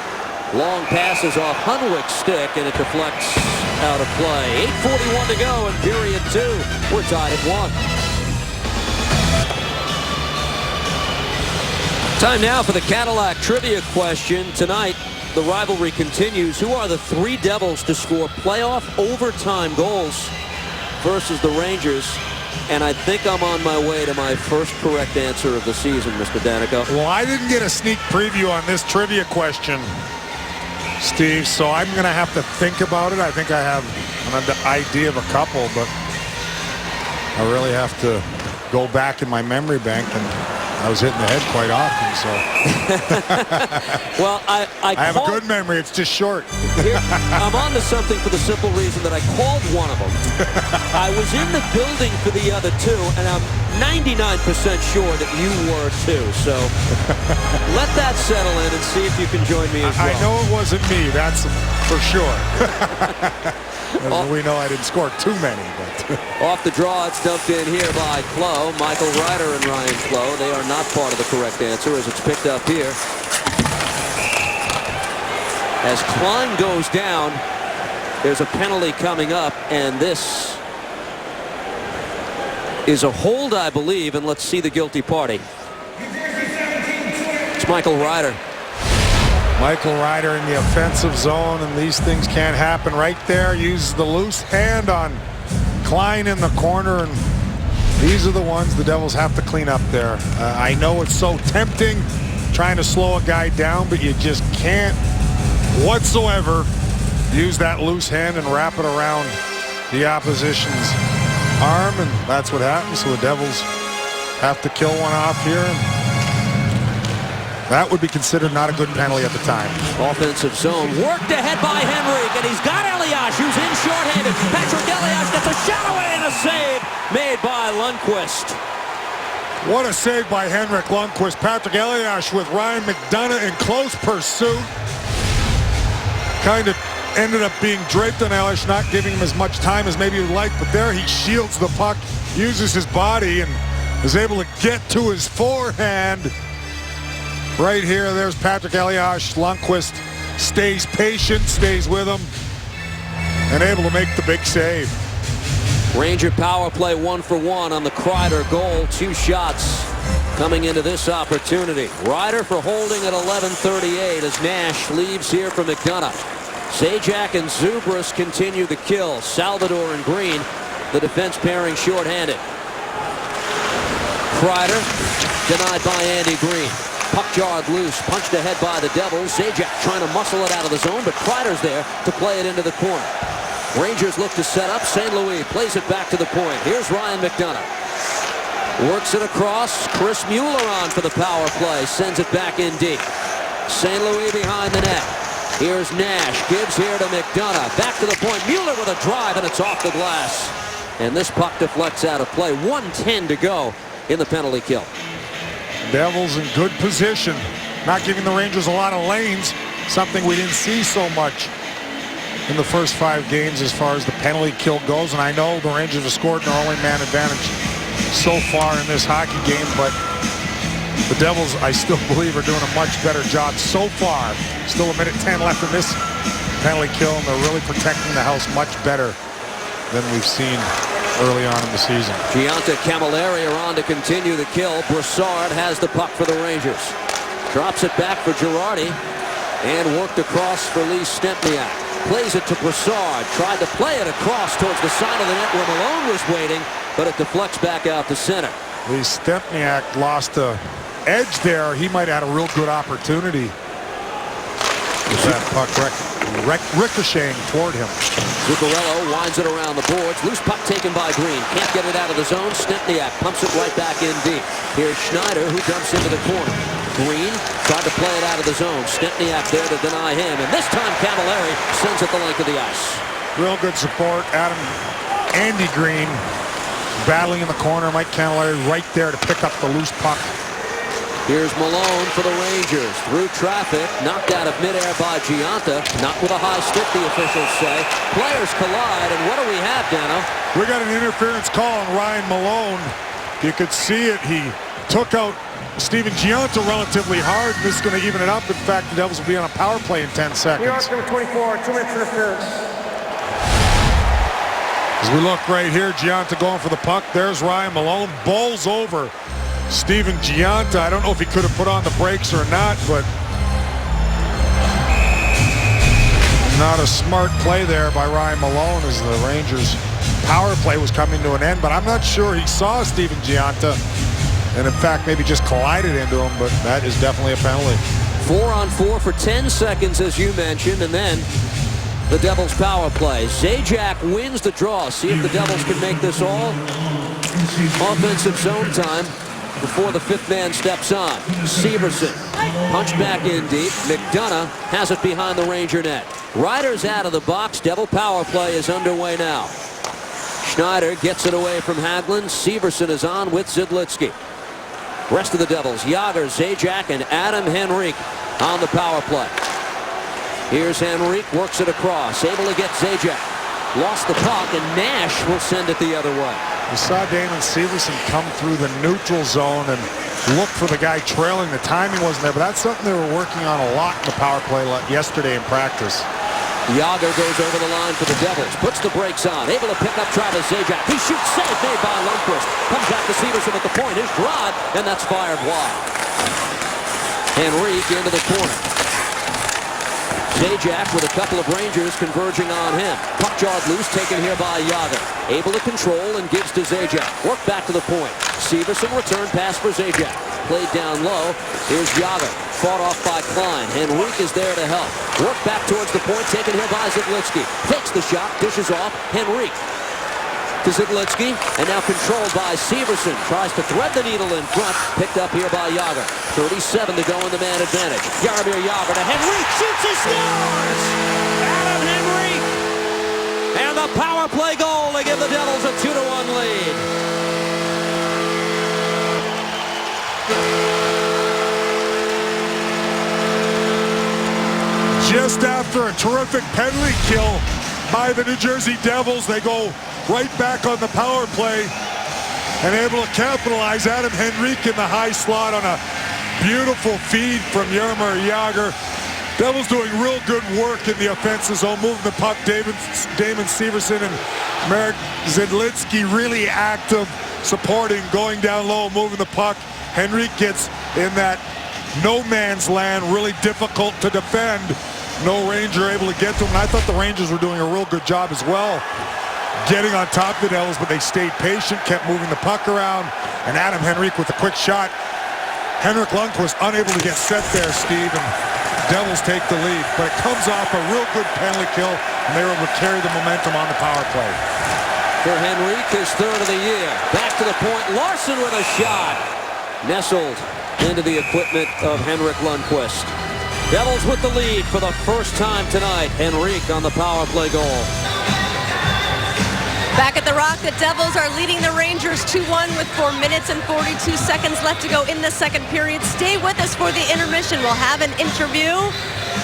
Long passes off Hunwick's stick, and it deflects out of play. 8:41 to go in period 2. We're tied at 1. Time now for the Cadillac trivia question. Tonight, the rivalry continues. Who are the 3 Devils to score playoff overtime goals versus the Rangers? And I think I'm on my way to my first correct answer of the season, Mr. Danico. Well, I didn't get a sneak preview on this trivia question, Steve, so I'm going to have to think about it. I think I have an idea of a couple, but I really have to go back in my memory bank, and I was hitting the head quite often, so. Well, I have a good memory. It's just short. Here, I'm on to something for the simple reason that I called one of them. I was in the building for the other 2, and I'm 99% sure that you were too. So let that settle in and see if you can join me as well. I know it wasn't me. That's for sure. We know I didn't score too many. But off the draw, it's dumped in here by Clowe. Michael Ryder and Ryan Clowe. They are not part of the correct answer as it's picked up here. As Klein goes down, there's a penalty coming up, and this is a hold, I believe, and let's see the guilty party. It's Here's Michael Ryder. Michael Ryder in the offensive zone, and these things can't happen. Right there, uses the loose hand on Klein in the corner, and these are the ones the Devils have to clean up there. I know it's so tempting trying to slow a guy down, but you just can't whatsoever use that loose hand and wrap it around the opposition's arm, and that's what happens. So the Devils have to kill one off here. That would be considered not a good penalty at the time. Offensive zone worked ahead by Henrique, and he's got Elias, who's in shorthanded. Patrick Elias gets a shot away and a save made by Lundqvist. What a save by Henrik Lundqvist. Patrick Elias with Ryan McDonagh in close pursuit. Kind of ended up being draped on Elias, not giving him as much time as maybe he would like, but there he shields the puck, uses his body, and is able to get to his forehand. Right here, there's Patrick Elias. Lundqvist stays patient, stays with him, and able to make the big save. Ranger power play 1-for-1 on the Kreider goal. 2 shots coming into this opportunity. Ryder for holding at 11:38 as Nash leaves here for McDonagh. Zajac and Zubras continue the kill. Salvador and Green, the defense pairing shorthanded. Kreider denied by Andy Green. Puck jarred loose, punched ahead by the Devils. Zajac trying to muscle it out of the zone, but Kreider's there to play it into the corner. Rangers look to set up. St. Louis plays it back to the point. Here's Ryan McDonagh. Works it across. Chris Mueller on for the power play. Sends it back in deep. St. Louis behind the net. Here's Nash. Gives here to McDonagh. Back to the point. Mueller with a drive, and it's off the glass. And this puck deflects out of play. 1:10 to go in the penalty kill. Devils in good position. Not giving the Rangers a lot of lanes. Something we didn't see so much in the first 5 games as far as the penalty kill goes. And I know the Rangers have scored their only man advantage so far in this hockey game, but the Devils, I still believe, are doing a much better job so far. Still 1:10 left in this penalty kill, and they're really protecting the house much better than we've seen early on in the season. Gianta Camilleri are on to continue the kill. Brassard has the puck for the Rangers. Drops it back for Girardi, and worked across for Lee Stempniak. Plays it to Brassard. Tried to play it across towards the side of the net where Malone was waiting, but it deflects back out to center. Lee Stempniak lost the edge there. He might have had a real good opportunity with that puck ricocheting toward him. Zuccarello winds it around the boards. Loose puck taken by Green. Can't get it out of the zone. Stempniak pumps it right back in deep. Here's Schneider, who dumps into the corner. Green tried to play it out of the zone. Stempniak there to deny him. And this time Camilleri sends it the length of the ice. Real good support. Andy Green battling in the corner. Mike Camilleri right there to pick up the loose puck. Here's Malone for the Rangers. Through traffic, knocked out of midair by Gianta. Not with a high stick, the officials say. Players collide, and what do we have, Dano? We got an interference call on Ryan Malone. You could see it. He took out Steven Gianta relatively hard. This is going to even it up. In fact, the Devils will be on a power play in 10 seconds. New York, number 24, 2 minutes interference. As we look right here, Gianta going for the puck. There's Ryan Malone. Bowls over Steven Gianta. I don't know if he could have put on the brakes or not, but not a smart play there by Ryan Malone as the Rangers' power play was coming to an end. But I'm not sure he saw Steven Gianta, and in fact maybe just collided into him, but that is definitely a penalty. 4-on-4 for 10 seconds, as you mentioned, and then the Devils' power play. Zajac wins the draw. See if the Devils can make this all offensive zone time before the 5th man steps on. Severson punched back in deep. McDonagh has it behind the Ranger net. Ryder's out of the box. Devil power play is underway now. Schneider gets it away from Hagelin. Severson is on with Zidlitsky. Rest of the Devils, Jágr, Zajac, and Adam Henrique on the power play. Here's Henrique, works it across, able to get Zajac. Lost the puck, and Nash will send it the other way. We saw Damon Severson come through the neutral zone and look for the guy trailing. The timing wasn't there, but that's something they were working on a lot in the power play yesterday in practice. Jágr goes over the line for the Devils, puts the brakes on, able to pick up Travis Zajac. He shoots, save made by Lundqvist. Comes back to Severson at the point, his drive, and that's fired wide. Henrique into the corner. Zajac with a couple of Rangers converging on him. Puck jawed loose, taken here by Jagr. Able to control and gives to Zajac. Work back to the point. Severson return pass for Zajac. Played down low. Here's Jagr. Fought off by Klein. Henrique is there to help. Work back towards the point, taken here by Zidlitsky. Takes the shot, dishes off. Henrique to Zidlitsky, and now controlled by Severson. Tries to thread the needle in front. Picked up here by Jagr. 37 to go in the man advantage. Jaromir Jagr to Henrique. Shoots and scores! Adam Henrique! And the power play goal to give the Devils a 2-1 lead. Just after a terrific penalty kill by the New Jersey Devils, they go right back on the power play and able to capitalize. Adam Henrique in the high slot on a beautiful feed from Jaromir Jagr. Devils doing real good work in the offensive zone, moving the puck. Damon Severson and Marek Zidlitsky really active, supporting, going down low, moving the puck. Henrique gets in that no man's land, really difficult to defend. No Ranger able to get to him. And I thought the Rangers were doing a real good job as well, getting on top of the Devils, but they stayed patient, kept moving the puck around. And Adam Henrique with a quick shot. Henrik Lundqvist unable to get set there, Steve, and Devils take the lead. But it comes off a real good penalty kill, and they were able to carry the momentum on the power play. For Henrique, his third of the year. Back to the point. Larson with a shot. Nestled into the equipment of Henrik Lundqvist. Devils with the lead for the first time tonight. Henrique on the power play goal. Back at the Rock, the Devils are leading the Rangers 2-1 with 4 minutes and 42 seconds left to go in the second period. Stay with us for the intermission. We'll have an interview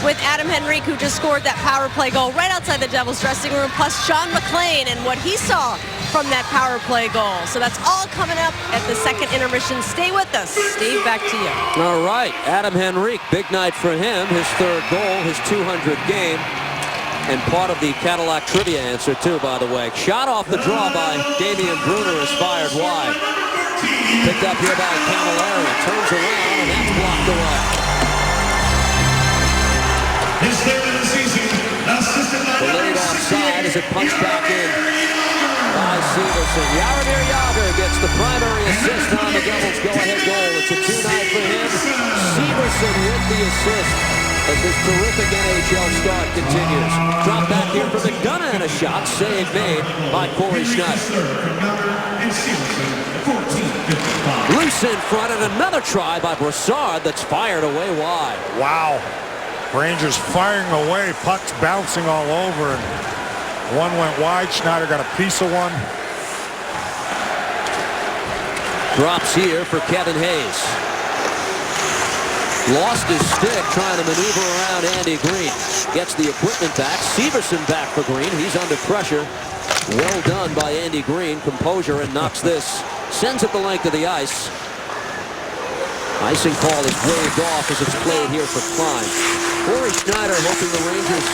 with Adam Henrique, who just scored that power play goal right outside the Devils dressing room, plus Sean McLean and what he saw from that power play goal. So that's all coming up at the second intermission. Stay with us. Steve, back to you. All right, Adam Henrique, big night for him. His third goal, his 200th game. And part of the Cadillac trivia answer, too, by the way. Shot off the draw by Damian Brunner is fired wide. Picked up here by Camilleri. Turns around, and that's blocked away. His third of the season, assisted by The lead offside as it punched back in by Severson. Jaromir Jagr gets the primary assist on the Devils' go-ahead goal. It's a 2-night for him. Severson with the assist as this terrific NHL start continues. Drop back here for McDonough, and a shot. Save made by Corey Schneider. Loose in front, and another try by Brassard that's fired away wide. Wow. Rangers firing away, pucks bouncing all over, and one went wide. Schneider got a piece of one. Drops here for Kevin Hayes. Lost his stick trying to maneuver around Andy Green. Gets the equipment back. Severson back for Green. He's under pressure. Well done by Andy Green. Composure, and knocks this. Sends it the length of the ice. Icing call is waved off as it's played here for Klein. Corey Schneider hoping the Rangers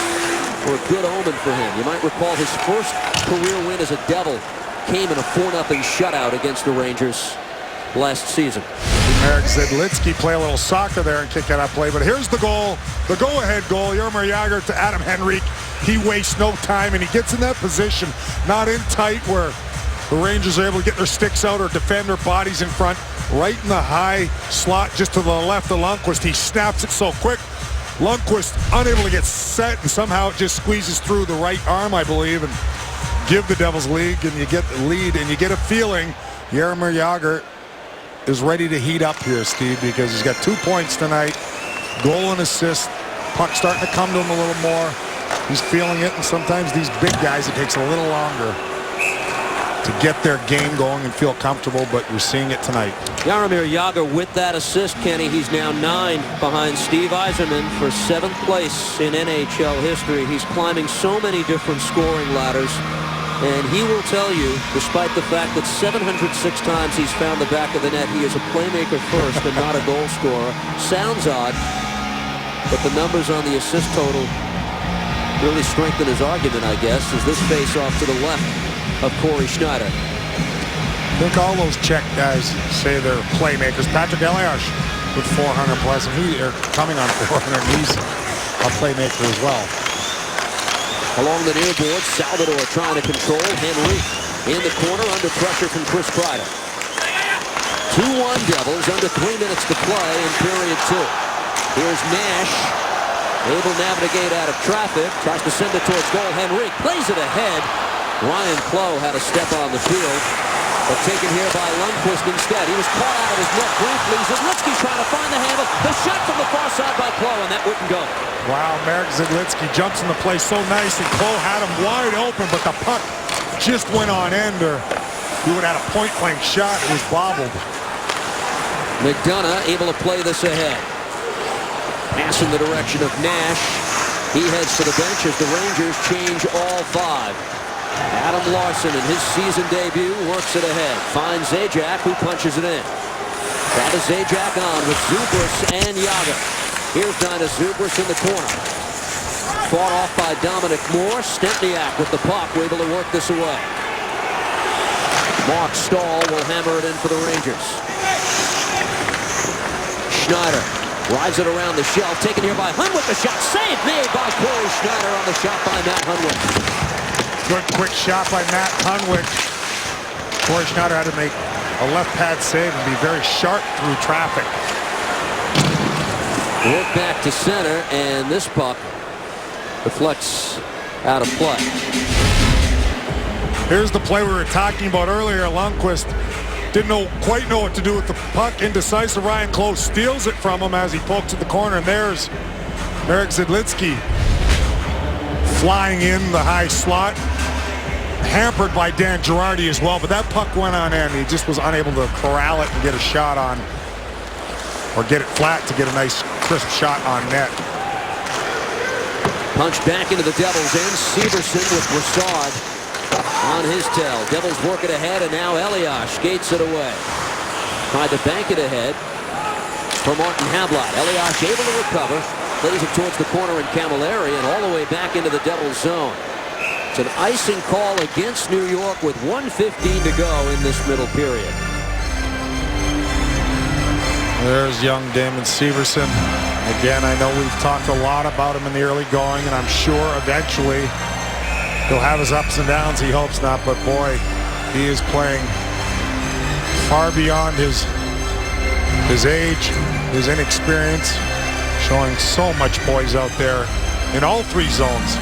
were a good omen for him. You might recall his first career win as a Devil came in a 4-0 shutout against the Rangers last season. Marek Zidlitsky play a little soccer there and kick it out play. But here's the goal, the go-ahead goal. Jaromir Jagr to Adam Henrique. He wastes no time, and he gets in that position, not in tight where the Rangers are able to get their sticks out or defend their bodies in front. Right in the high slot just to the left of Lundqvist. He snaps it so quick. Lundqvist unable to get set, and somehow it just squeezes through the right arm, I believe, and give the Devils lead, and you get the lead, and you get a feeling Jaromir Jagr is ready to heat up here, Steve, because he's got 2 points tonight, goal and assist. Puck starting to come to him a little more. He's feeling it, and sometimes these big guys, it takes a little longer to get their game going and feel comfortable, but you're seeing it tonight. Jaromir Jagr with that assist, Kenny. He's now 9 behind Steve Yzerman for 7th place in NHL history. He's climbing so many different scoring ladders. And he will tell you, despite the fact that 706 times he's found the back of the net, he is a playmaker first and not a goal scorer. Sounds odd, but the numbers on the assist total really strengthen his argument, I guess, as this face-off to the left of Corey Schneider. I think all those Czech guys say they're playmakers. Patrick Elias with 400 plus, and they're coming on 400. And he's a playmaker as well. Along the near board, Salvador trying to control. Henry in the corner under pressure from Chris Kreider. 2-1 Devils, under 3 minutes to play in period 2. Here's Nash, able to navigate out of traffic, tries to send it towards goal. Henry plays it ahead. Ryan Clough had a step on the field, but taken here by Lundqvist instead. He was caught out of his net briefly. Zidlitzky trying to find the handle. The shot from the far side by Clough, and that wouldn't go. Wow, Marek Zidlitzky jumps in the play so nice, and Clough had him wide open, but the puck just went on end, or he would have had a point-blank shot. It was bobbled. McDonough able to play this ahead. Pass in the direction of Nash. He heads to the bench as the Rangers change all 5. Adam Larson in his season debut works it ahead. Finds Zajac, who punches it in. Travis Zajac on with Zubris and Yager. Here's Dinah Zubris in the corner. Fought off by Dominic Moore. Stempniak with the puck, able to work this away. Mark Stahl will hammer it in for the Rangers. Schneider rides it around the shelf, taken here by Hunwick. The shot save made by Corey Schneider on the shot by Matt Hunwick. Good quick shot by Matt Hunwick. Corey Schneider had to make a left pad save and be very sharp through traffic. Work back to center, and this puck deflects out of play. Here's the play we were talking about earlier. Lundqvist didn't quite know what to do with the puck. Indecisive. Ryan Clough steals it from him as he pokes at the corner, and there's Marek Zidlitzky flying in the high slot, hampered by Dan Girardi as well, but that puck went on end. He just was unable to corral it and get a shot on, or get it flat to get a nice crisp shot on net. Punch back into the Devils' end. Severson with Brassard on his tail. Devils work it ahead, and now Elias skates it away. Tried to bank it ahead for Martin Havlat. Elias able to recover. Plays it towards the corner in Camilleri and all the way back into the Devils' zone. It's an icing call against New York with 1:15 to go in this middle period. There's young Damon Severson. Again, I know we've talked a lot about him in the early going, and I'm sure eventually he'll have his ups and downs. He hopes not, but boy, he is playing far beyond his age, his inexperience, showing so much poise out there in all 3 zones.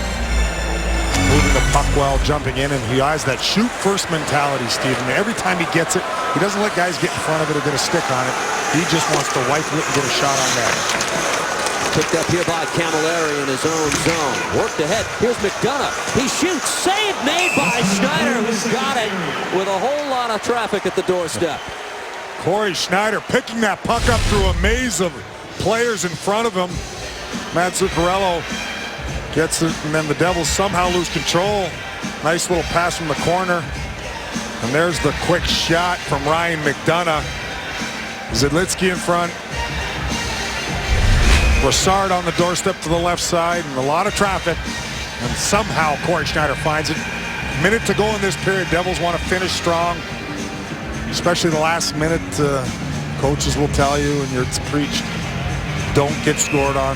Moving the puck well, jumping in, and he has that shoot first mentality, Stephen. Every time he gets it, he doesn't let guys get in front of it or get a stick on it. He just wants to rifle it and get a shot on that. Picked up here by Camilleri in his own zone. Worked ahead. Here's McDonough. He shoots. Save made by Schneider, who's got it with a whole lot of traffic at the doorstep. Corey Schneider picking that puck up through a maze of players in front of him. Matt Zuccarello gets it, and then the Devils somehow lose control. Nice little pass from the corner. And there's the quick shot from Ryan McDonough. Zidlitzky in front. Brassard on the doorstep to the left side, and a lot of traffic. And somehow Corey Schneider finds it. Minute to go in this period. Devils want to finish strong, especially the last minute. Coaches will tell you, and it's preached, don't get scored on.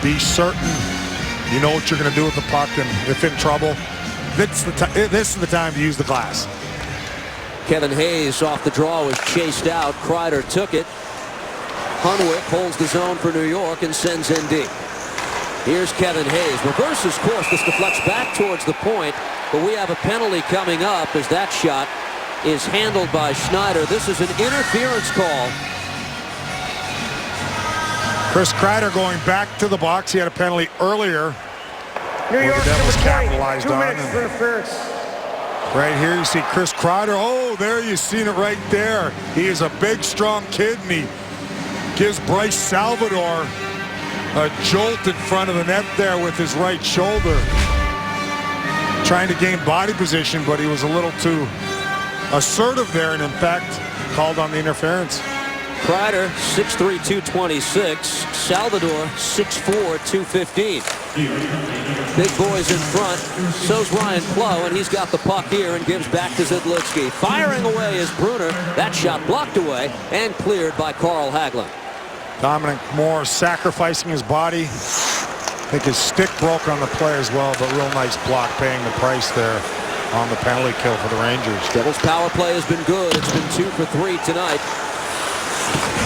Be certain you know what you're going to do with the puck, and if in trouble, this is the time to use the glass. Kevin Hayes off the draw was chased out. Kreider took it. Hunwick holds the zone for New York and sends in deep. Here's Kevin Hayes. Reverses course. This deflects back towards the point, but we have a penalty coming up as that shot is handled by Schneider. This is an interference call. Chris Kreider going back to the box. He had a penalty earlier. New York, the Devils number 20, capitalized 2 on. minutes for interference. Right here you see Chris Kreider. Oh, there you seen it right there. He is a big, strong kid, and he gives Bryce Salvador a jolt in front of the net there with his right shoulder. Trying to gain body position, but he was a little too assertive there, and in fact, called on the interference. Kreider, 6'3", 226. Salvador, 6'4", 215. Big boys in front. So's Ryan Clough, and he's got the puck here and gives back to Zidlitzky. Firing away is Bruner. That shot blocked away and cleared by Carl Hagelin. Dominic Moore sacrificing his body. I think his stick broke on the play as well, but real nice block paying the price there on the penalty kill for the Rangers. Devils power play has been good. It's been 2 for 3 tonight.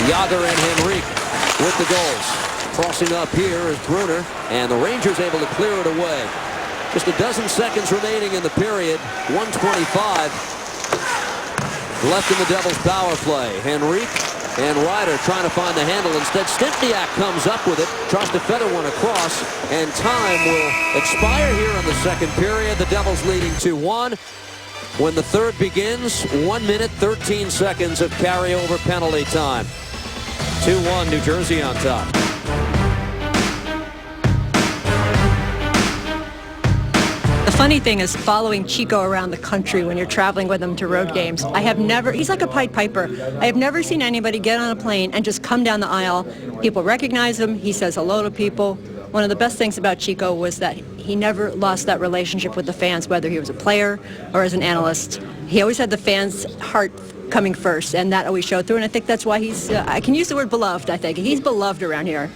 Yager and Henrique with the goals. Crossing up here is Bruner, and the Rangers able to clear it away. Just a dozen seconds remaining in the period. 1:25 left in the Devils power play. Henrique and Ryder trying to find the handle. Instead, Stempniak comes up with it, tries to feather one across, and time will expire here in the second period. The Devils leading 2-1. When the third begins, 1 minute, 13 seconds of carryover penalty time. 2-1, New Jersey on top. The funny thing is following Chico around the country when you're traveling with him to road games. He's like a Pied Piper. I have never seen anybody get on a plane and just come down the aisle. People recognize him. He says hello to people. One of the best things about Chico was that he never lost that relationship with the fans, whether he was a player or as an analyst. He always had the fans' heart coming first, and that always showed through, and I think that's why he's, I can use the word beloved, I think. He's beloved around here.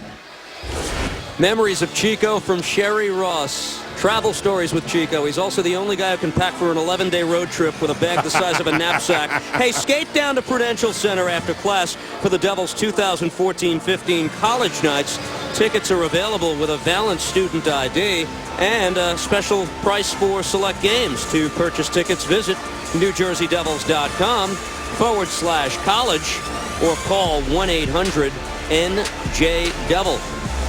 Memories of Chico from Sherry Ross. Travel stories with Chico. He's also the only guy who can pack for an 11-day road trip with a bag the size of a knapsack. Hey, skate down to Prudential Center after class for the Devils' 2014-15 college nights. Tickets are available with a valid student ID and a special price for select games. To purchase tickets, visit NewJerseyDevils.com/college or call 1-800-NJ-DEVIL.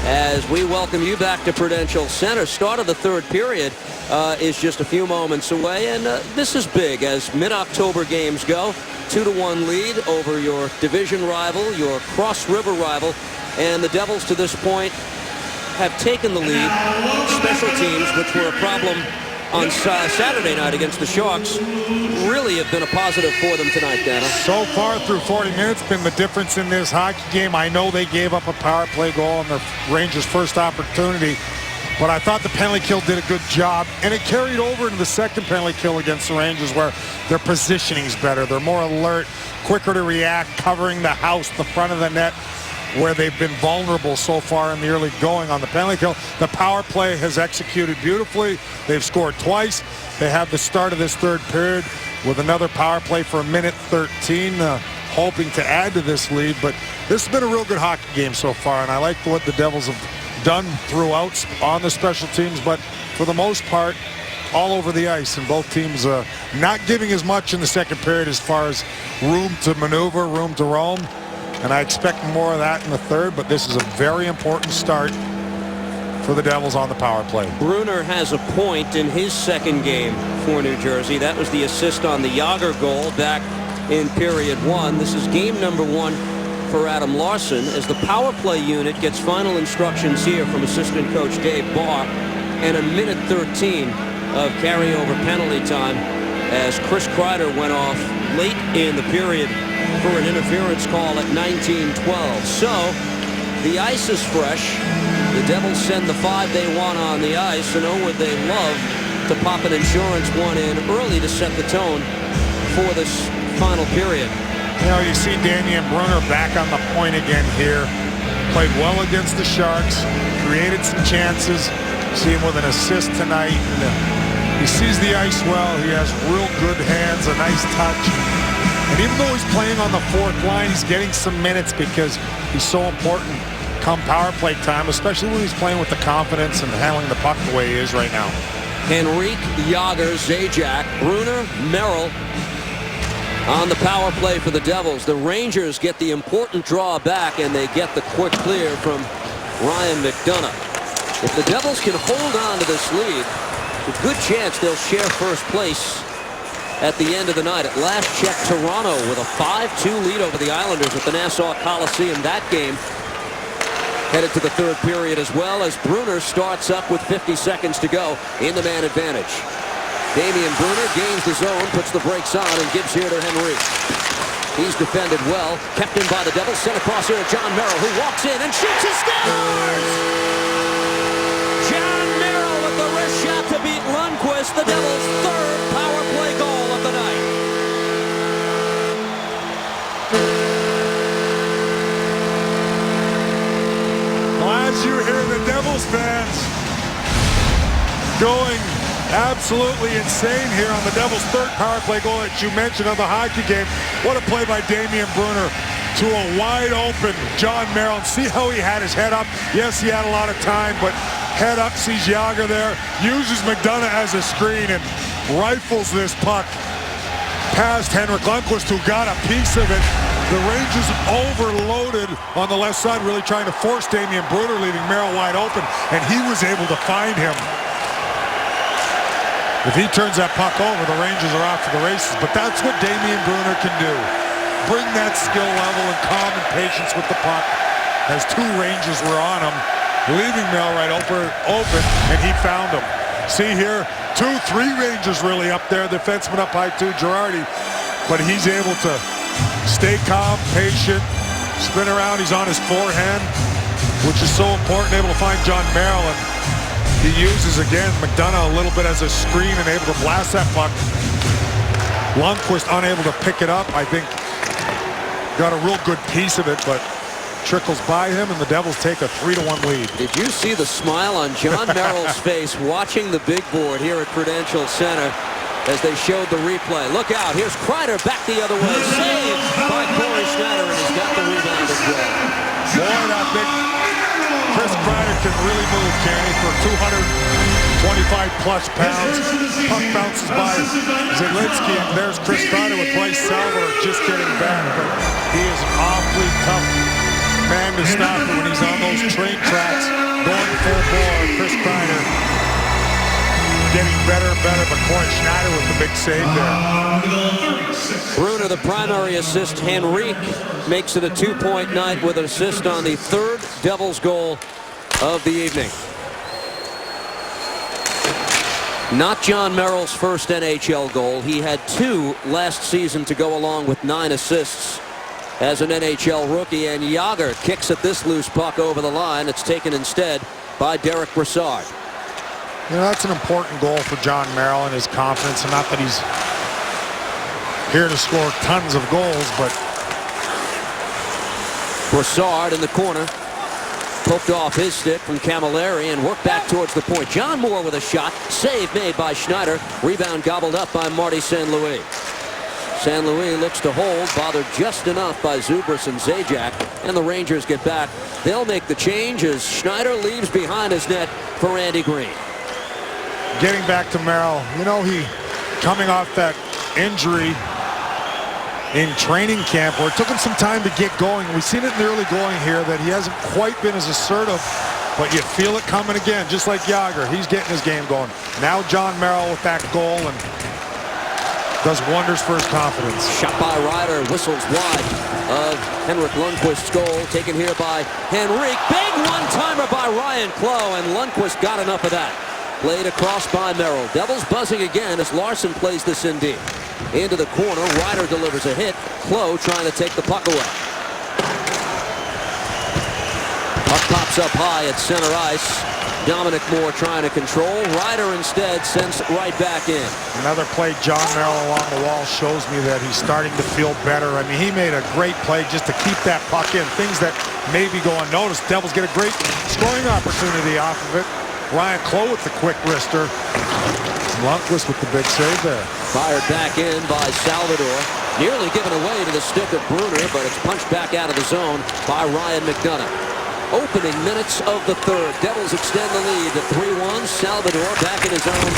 As we welcome you back to Prudential Center. Start of the third period is just a few moments away, and this is big as mid-October games go. 2-1 lead over your division rival, your Cross River rival, and the Devils to this point have taken the lead. Special teams, which were a problem on Saturday night against the Sharks, really have been a positive for them tonight, Dana. So far through 40 minutes, been the difference in this hockey game. I know they gave up a power play goal on the Rangers' first opportunity, but I thought the penalty kill did a good job, and it carried over into the second penalty kill against the Rangers, where their positioning's better. They're more alert, quicker to react, covering the house, the front of the net, where they've been vulnerable so far in the early going on the penalty kill. The power play has executed beautifully. They've scored twice. They have the start of this third period with another power play for 1:13, hoping to add to this lead. But this has been a real good hockey game so far, and I like what the Devils have done throughout on the special teams, but for the most part, all over the ice, and both teams not giving as much in the second period as far as room to maneuver, room to roam. And I expect more of that in the third, but this is a very important start for the Devils on the power play. Bruner has a point in his second game for New Jersey. That was the assist on the Yager goal back in period 1. This is game number 1 for Adam Larson as the power play unit gets final instructions here from assistant coach Dave Barr, and 1:13 of carryover penalty time as Chris Kreider went off late in the period for an interference call at 19:12. So the ice is fresh. The Devils send the 5 they want on the ice, and would they love to pop an insurance one in early to set the tone for this final period. You know, you see Damian Bruner back on the point again here. Played well against the Sharks, created some chances. See him with an assist tonight. And, he sees the ice well. He has real good hands, a nice touch. And even though he's playing on the fourth line, he's getting some minutes because he's so important come power play time, especially when he's playing with the confidence and handling the puck the way he is right now. Henrique, Yager, Zajac, Bruner, Merrill on the power play for the Devils. The Rangers get the important draw back, and they get the quick clear from Ryan McDonough. If the Devils can hold on to this lead, a good chance they'll share first place at the end of the night. At last check, Toronto with a 5-2 lead over the Islanders at the Nassau Coliseum. That game headed to the third period as well, as Bruner starts up with 50 seconds to go in the man advantage. Damian Bruner gains the zone, puts the brakes on, and gives here to Henrique. He's defended well, kept in by the Devils, sent across here to John Merrill, who walks in and shoots and scores! John Merrill with the wrist shot to beat Lundqvist, the Devils' third power play goal of the night. going absolutely insane here on the Devils' third power play goal that you mentioned of the hockey game. What a play by Damian Brunner to a wide open John Merrill. See how he had his head up? Yes, he had a lot of time, but head up, sees Jagr there, uses McDonough as a screen and rifles this puck past Henrik Lundqvist, who got a piece of it. The Rangers overloaded on the left side, really trying to force Damian Brunner, leaving Merrill wide open, and he was able to find him. If he turns that puck over, the Rangers are off to the races, but that's what Damian Brunner can do. Bring that skill level and calm and patience with the puck, as two Rangers were on him, leaving Merrill right open, and he found him. See here, 2-3 Rangers really up there, defenseman up high too, Girardi, but he's able to stay calm, patient, spin around. He's on his forehand, which is so important, able to find John Merrill, and he uses again McDonough a little bit as a screen and able to blast that puck. Lundqvist unable to pick it up. I think got a real good piece of it, but trickles by him, and the Devils take a 3-1 lead. Did you see the smile on John Merrill's face watching the big board here at Prudential Center as they showed the replay? Look out, here's Kreider back the other way, saved by Cory Schneider, and he's got the rebound as well. Boy, that big Chris Kreider can really move, Kenny, for 225-plus pounds. Puck bounces by Zielinski, and there's Chris Kreider with Bryce Salvador just getting back, but he is an awfully tough man to stop when he's on those train tracks, going full bore. Chris Kreider getting better and better, but Cory Schneider with the big save there. Brunner, the primary assist. Henrique makes it a 2-point night with an assist on the third Devils goal of the evening. Not John Merrill's first NHL goal. He had 2 last season to go along with 9 assists as an NHL rookie, and Jagr kicks at this loose puck over the line. It's taken instead by Derek Brassard. You know, that's an important goal for John Merrill and his confidence, and not that he's here to score tons of goals, but Brassard in the corner, poked off his stick from Camilleri and worked back towards the point. John Moore with a shot, save made by Schneider, rebound gobbled up by Marty St. Louis. St. Louis looks to hold, bothered just enough by Zubris and Zajac, and the Rangers get back. They'll make the change as Schneider leaves behind his net for Andy Green. getting back to Merrill, you know, he coming off that injury in training camp where it took him some time to get going. We've seen it in the early going here that he hasn't quite been as assertive, but you feel it coming again, just like Jagr. He's getting his game going. Now John Merrill with that goal and does wonders for his confidence. Shot by Ryder, whistles wide of Henrik Lundqvist's goal, taken here by Henrique. Big one-timer by Ryan Clough, and Lundqvist got enough of that. Played across by Merrill. Devils buzzing again as Larson plays this in deep. Into the corner, Ryder delivers a hit. Clough trying to take the puck away. Puck pops up high at center ice. Dominic Moore trying to control. Ryder instead sends it right back in. Another play, John Merrill along the wall shows me that he's starting to feel better. I mean, he made a great play just to keep that puck in. Things that maybe go unnoticed. Devils get a great scoring opportunity off of it. Ryan Clough with the quick wrister. Lundqvist with the big save there. Fired back in by Salvador. Nearly given away to the stick of Brunner, but it's punched back out of the zone by Ryan McDonough. Opening minutes of the third. Devils extend the lead to 3-1. Salvador back in his own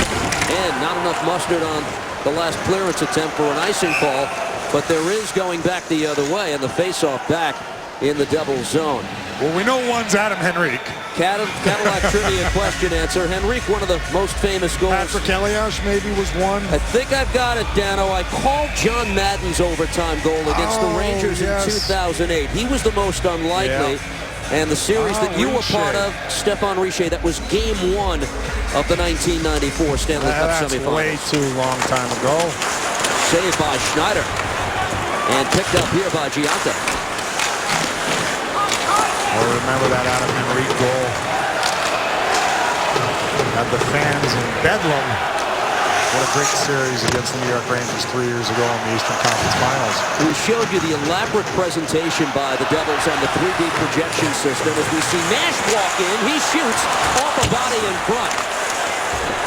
end. Not enough mustard on the last clearance attempt for an icing call, but there is going back the other way, and the face-off back in the Devils zone. Well, we know one's Adam Henrique. Cadillac trivia question answer. Henrique, one of the most famous goals. Patrick Elias maybe was one. I think I've got it, Dano. I called John Madden's overtime goal against the Rangers in 2008. He was the most unlikely. Yeah. And the series that you were Richer. part of, Stephane Richer, that was game one of the 1994 Stanley Cup semifinals. Way too long time ago. Saved by Schneider. And picked up here by Gianta. Well, remember that Adam Henrique goal. Had the fans in Bedlam. What a great series against the New York Rangers 3 years ago in the Eastern Conference Finals. We showed you the elaborate presentation by the Devils on the 3D projection system. As we see Nash walk in, he shoots off a body in front.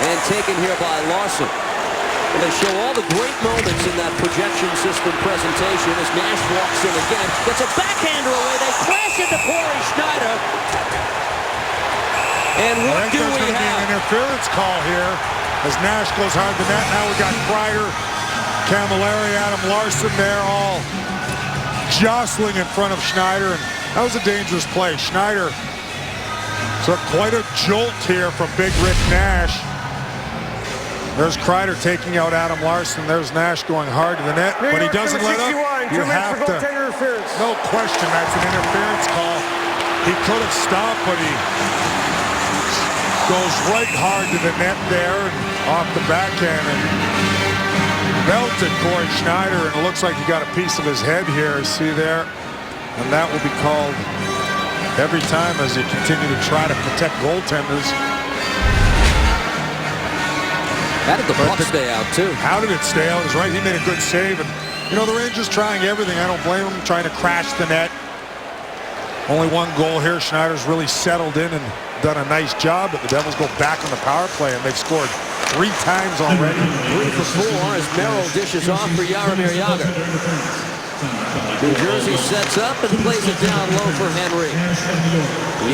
and taken here by Larson. And they show all the great moments in that projection system presentation as Nash walks in again. Gets a backhander away. They crash into Corey Schneider. And what do we Be an have? interference call here as Nash goes hard to net. Now we got Kreider, Camilleri, Adam Larson there all jostling in front of Schneider. And that was a dangerous play. Schneider took quite a jolt here from Big Rick Nash. There's Kreider taking out Adam Larson. There's Nash going hard to the net, but he doesn't let up. You have to. No question, that's an interference call. He could have stopped, but he goes right hard to the net there and off the backhand and belted Corey Schneider, and it looks like he got a piece of his head here. See there? And that will be called every time as you continue to try to protect goaltenders. How did the puck stay out, too? How did it stay out? Is right. He made a good save. And, you know, the Rangers trying everything. I don't blame them. Trying to crash the net. Only one goal here. Schneider's really settled in and done a nice job. But the Devils go back on the power play, and they've scored 3 times already. 3 for 4 as Merrill dishes off for Jaromir Jagr. New Jersey sets up and plays it down low for Henry.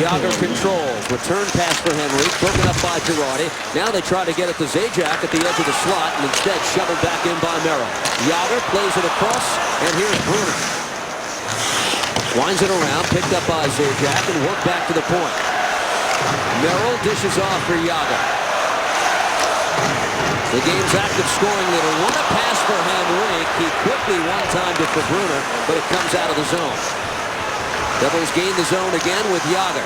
Jagr controls. Return pass for Henry. Broken up by Girardi. Now they try to get it to Zajac at the edge of the slot and instead shoveled back in by Merrill. Jagr plays it across, and here's Bruner. Winds it around, picked up by Zajac and worked back to the point. Merrill dishes off for Jagr. The game's active scoring leader. What a pass for Henrique. He quickly one-timed it for Bruner, but it comes out of the zone. Devils gain the zone again with Jagr.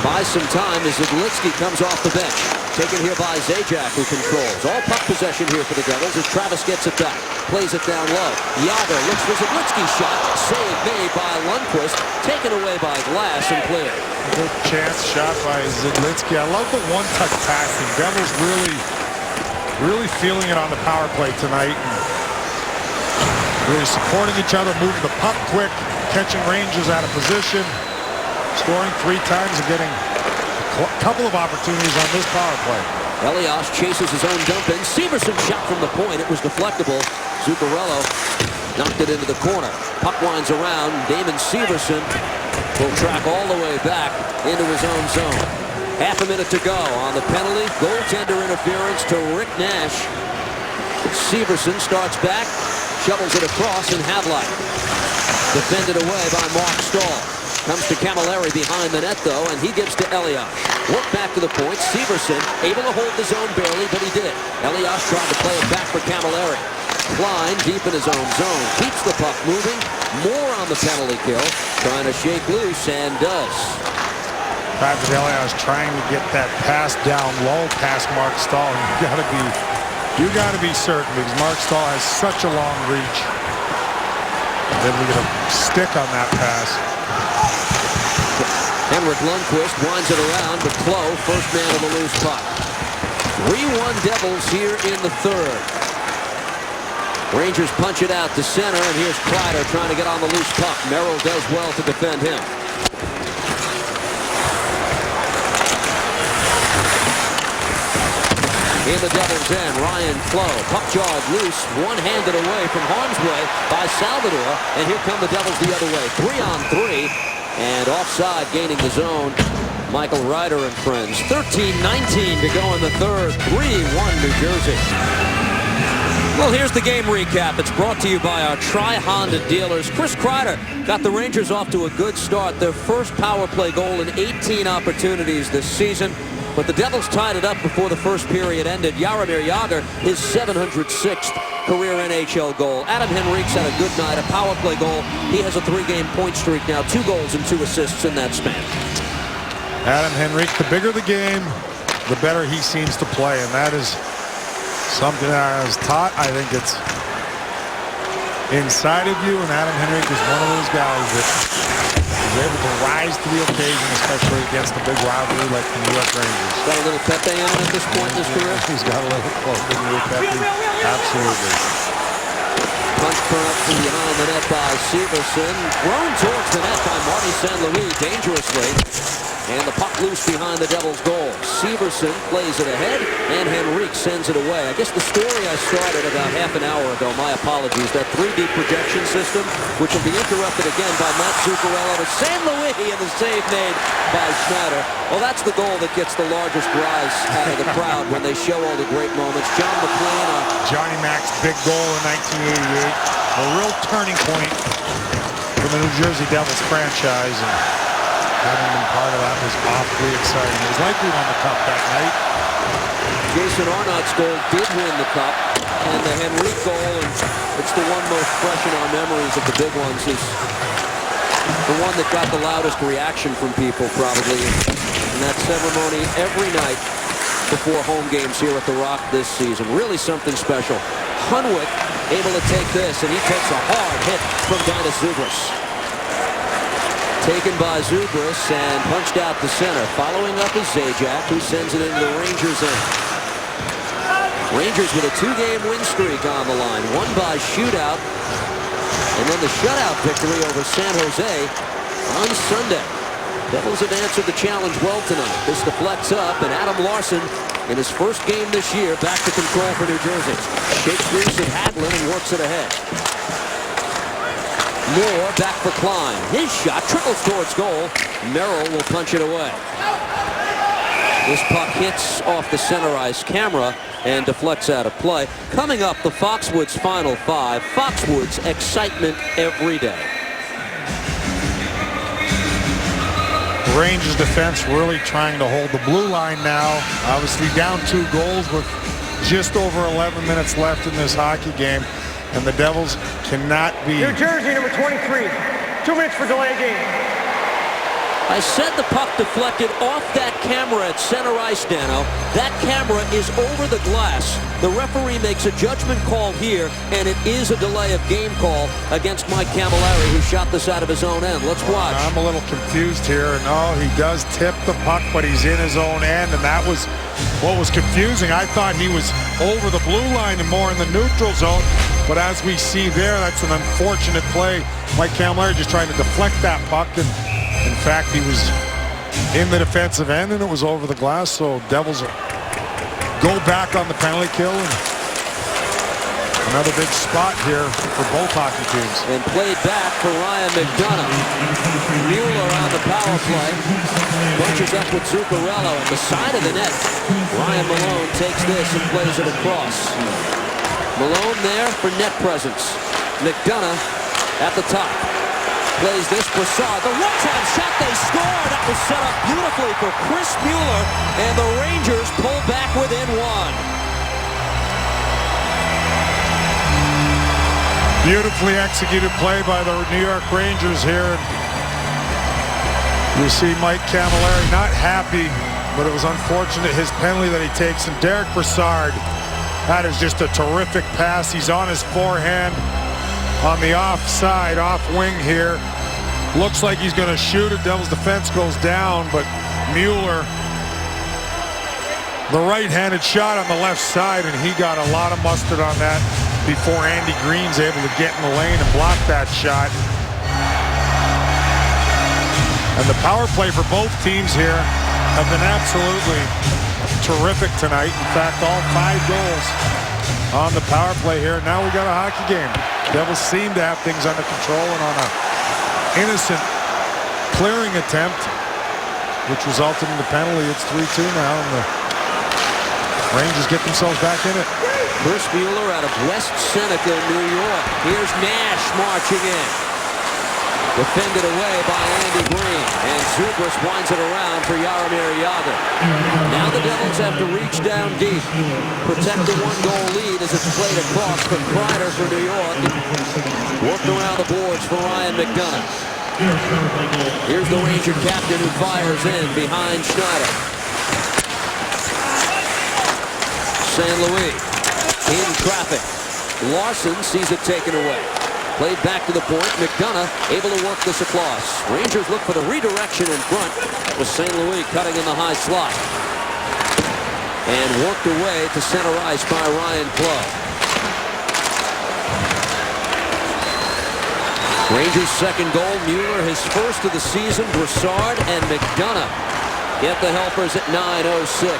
Buys some time as Zidlitsky comes off the bench. Taken here by Zajac, who controls. All puck possession here for the Devils as Travis gets it back. Plays it down low. Jagr looks for Zidlitsky's shot. Save made by Lundqvist. Taken away by Glass and clear. Good chance shot by Zidlitsky. I love the one-touch passing. Devils really feeling it on the power play tonight. And really supporting each other, moving the puck quick, catching Rangers out of position, scoring 3 times and getting a couple of opportunities on this power play. Elias chases his own dump in. Severson shot from the point. It was deflectable. Zuccarello knocked it into the corner. Puck winds around. Damon Severson will track all the way back into his own zone. Half a minute to go on the penalty. Goaltender interference to Rick Nash. Severson starts back, shovels it across, and Havlat defended away by Mark Stahl. Comes to Camilleri behind the net, though, and he gives to Elias. Work back to the point. Severson able to hold the zone barely, but he did. Elias tried to play it back for Camilleri. Klein deep in his own zone. Keeps the puck moving. More on the penalty kill. Trying to shake loose, and does. Patrick Elias trying to get that pass down low past Mark Stahl. You gotta be certain because Mark Stahl has such a long reach. Then we get a stick on that pass. Henrik Lundqvist winds it around, but Clough, first man of the loose puck. 3-1 Devils here in the third. Rangers punch it out to center, and here's Kreider trying to get on the loose puck. Merrill does well to defend him. In the Devils' end, Ryan Clough, puck jawed loose, one-handed away from harm's way by Salvador, and here come the Devils the other way. 3-on-3, and offside gaining the zone. Michael Ryder and friends. 13:19 to go in the third. 3-1 New Jersey. Well, here's the game recap. It's brought to you by our Tri-Honda dealers. Chris Kreider got the Rangers off to a good start. Their first power play goal in 18 opportunities this season. But the Devils tied it up before the first period ended. Jaromir Jagr, his 706th career NHL goal. Adam Henrique's had a good night, a power play goal. He has a 3-game point streak now, 2 goals and 2 assists in that span. Adam Henrique, the bigger the game, the better he seems to play, and that is something that I was taught. I think it's inside of you, and Adam Henrique is one of those guys that is able to rise to the occasion, especially against a big rivalry like the New York Rangers. Got a little Pepe on him at this point in his career? He's got a little Pepe. Absolutely. Punch turn up from behind the net by Severson. Thrown towards the net by Marty St. Louis dangerously. And the puck loose behind the Devils' goal. Severson plays it ahead, and Henrique sends it away. I guess the story I started about half an hour ago, my apologies, that 3D projection system, which will be interrupted again by Matt Zuccarello to St. Louis, and the save made by Schneider. Well, that's the goal that gets the largest rise out of the crowd when they show all the great moments. John McLean. Johnny Mac's big goal in 1988. A real turning point for the New Jersey Devils franchise. And having been part of that was awfully exciting. It was like we won the Cup that night. Jason Arnott's goal did win the Cup, and the Henrique goal, and it's the one most fresh in our memories of the big ones, is the one that got the loudest reaction from people, probably, in that ceremony every night before home games here at the Rock this season. Really something special. Hunwick able to take this, and he takes a hard hit from Dennis Zubris. Taken by Zubris and punched out to center. Following up is Zajac, who sends it into the Rangers' end. Rangers with a 2-game win streak on the line. Won by shootout. And then the shutout victory over San Jose on Sunday. Devils have answered the challenge well tonight. This deflects up, and Adam Larson, in his first game this year, back to control for New Jersey. Shakes loose at Hadlin and works it ahead. Moore back for Klein. His shot trickles towards goal. Merrill will punch it away. This puck hits off the center ice camera and deflects out of play. Coming up, the Foxwoods Final Five. Foxwoods, excitement every day. Rangers defense really trying to hold the blue line now. Obviously down 2 goals with just over 11 minutes left in this hockey game. And the Devils cannot be... New Jersey, number 23. 2 minutes for delay of game. I said the puck deflected off that camera at center ice, Dano. That camera is over the glass. The referee makes a judgment call here, and it is a delay of game call against Mike Camilleri, who shot this out of his own end. Let's watch. I'm a little confused here. No, he does tip the puck, but he's in his own end, and that was what was confusing. I thought he was over the blue line and more in the neutral zone, but as we see there, that's an unfortunate play. Mike Camilleri just trying to deflect that puck, and in fact, he was in the defensive end, and it was over the glass, so Devils go back on the penalty kill. And another big spot here for both hockey teams. And played back for Ryan McDonough. Mueller on the power play. Bunches up with Zuccarello at the side of the net. Ryan Malone takes this and plays it across. Malone there for net presence. McDonough at the top. Plays this, Brassard. The one-time shot, they score. That was set up beautifully for Chris Mueller, and the Rangers pull back within 1. Beautifully executed play by the New York Rangers here. You see Mike Camilleri not happy, but it was unfortunate his penalty that he takes. And Derek Brassard, that is just a terrific pass. He's on his forehand on the offside, off wing here. Looks like he's going to shoot it. Devils defense goes down, but Mueller, the right-handed shot on the left side, and he got a lot of mustard on that before Andy Green's able to get in the lane and block that shot. And the power play for both teams here have been absolutely terrific tonight. In fact, all 5 goals on the power play here. Now we got a hockey game. Devils seem to have things under control, and on a innocent clearing attempt, which resulted in the penalty, it's 3-2 now, and the Rangers get themselves back in it. Chris Mueller out of West Seneca, New York. Here's Nash marching in. Defended away by Andy Green, and Zubris winds it around for Jaromir Jagr. Now the Devils have to reach down deep, protect the 1-goal lead as it's played across from Kreider for New York. Worked around the boards for Ryan McDonough. Here's the Ranger captain who fires in behind Schneider. St. Louis in traffic. Larson sees it taken away. Played back to the point. McDonough able to work this across. Rangers look for the redirection in front. That was St. Louis cutting in the high slot. And worked away to center ice by Ryan Clough. Rangers' second goal. Mueller his first of the season. Brassard and McDonough get the helpers at 9:06.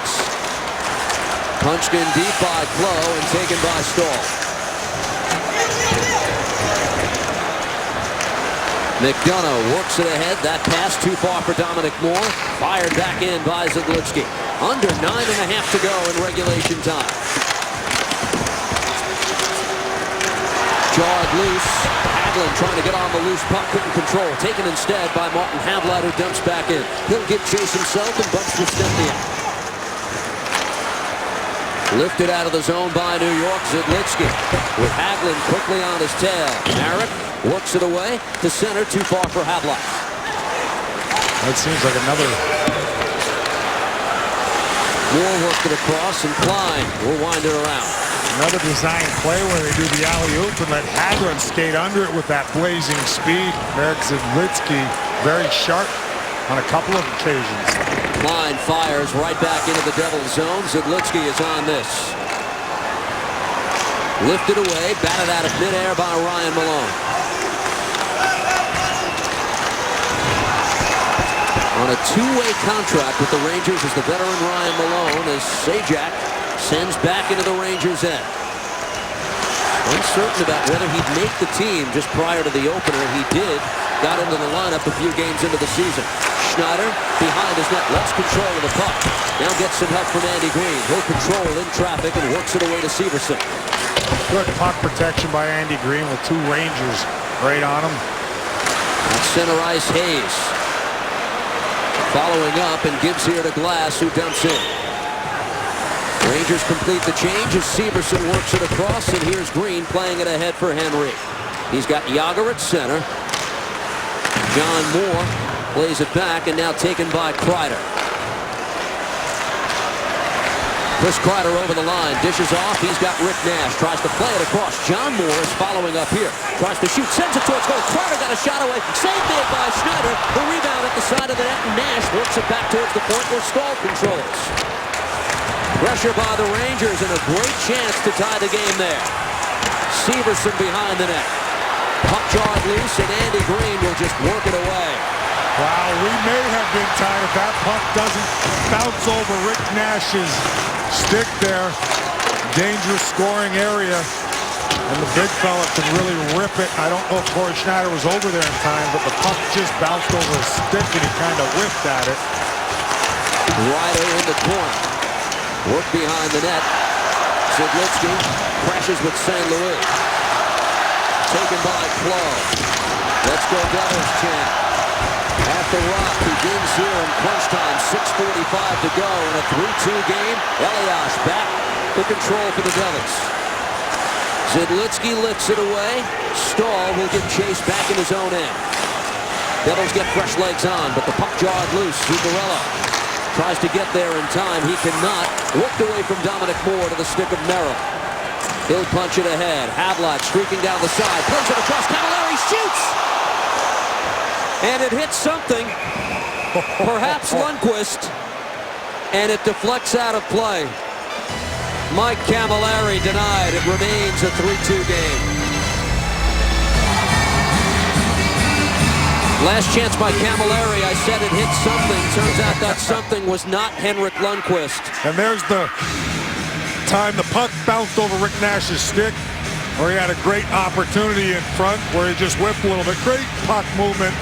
Punched in deep by Klo and taken by Stahl. McDonough works it ahead. That pass too far for Dominic Moore. Fired back in by Zidlitsky. Under 9.5 to go in regulation time. Jawed loose. Hagelin trying to get on the loose puck. Couldn't control. Taken instead by Martin Havlat, who dumps back in. He'll give chase himself and bumps with Stempniak. Lifted out of the zone by New York. Zidlitsky with Hagelin quickly on his tail. Marek works it away to center. Too far for Havlat. That seems like another. Moore worked it across, and Klein will wind it around. Another design play where they do the alley-oop and let Hagelin skate under it with that blazing speed. Marek Zidlitsky very sharp on a couple of occasions. Klein fires right back into the Devil's zone. Zidlitsky is on this. Lifted away, batted out of midair by Ryan Malone. On a two-way contract with the Rangers is the veteran Ryan Malone, as Sajak sends back into the Rangers' end. Uncertain about whether he'd make the team just prior to the opener. He did. Got into the lineup a few games into the season. Schneider behind his net, lost control of the puck. Now gets some help from Andy Green. He'll control in traffic and works it away to Severson. Good puck protection by Andy Green with two Rangers right on him. At center ice, Hayes. Following up and gives here to Glass, who dumps in. Rangers complete the change as Severson works it across, and here's Green playing it ahead for Henry. He's got Jágr at center. John Moore plays it back, and now taken by Kreider. Chris Kreider over the line, dishes off. He's got Rick Nash, tries to play it across. John Moore is following up here. Tries to shoot, sends it towards goal. Kreider got a shot away. Save made by Schneider. The rebound at the side of the net, and Nash works it back towards the point where Stahl controls. Pressure by the Rangers and a great chance to tie the game there. Severson behind the net. Puck jarred loose, and Andy Green will just work it away. Wow, we may have been tied if that puck doesn't bounce over Rick Nash's stick there. Dangerous scoring area. And the big fella can really rip it. I don't know if Corey Schneider was over there in time, but the puck just bounced over his stick and he kind of whiffed at it. Ryder in the corner. Work behind the net. Zidlitsky crashes with St. Louis. Taken by Klo. Let's go Devils chant. At the Rock begins here in crunch time. 6:45 to go in a 3-2 game. Elias back to control for the Devils. Zidlitsky lifts it away. Stahl will give chase back in his own end. Devils get fresh legs on, but the puck jarred loose. Zuccarello tries to get there in time. He cannot. Whipped away from Dominic Moore to the stick of Merrill. He'll punch it ahead. Havlat streaking down the side. Plays it across. Camilleri shoots! And it hits something. Perhaps Lundqvist. And it deflects out of play. Mike Camilleri denied. It remains a 3-2 game. Last chance by Camilleri. I said it hit something. Turns out that something was not Henrik Lundqvist. And there's the time the puck bounced over Rick Nash's stick, where he had a great opportunity in front, where he just whipped a little bit. Great puck movement.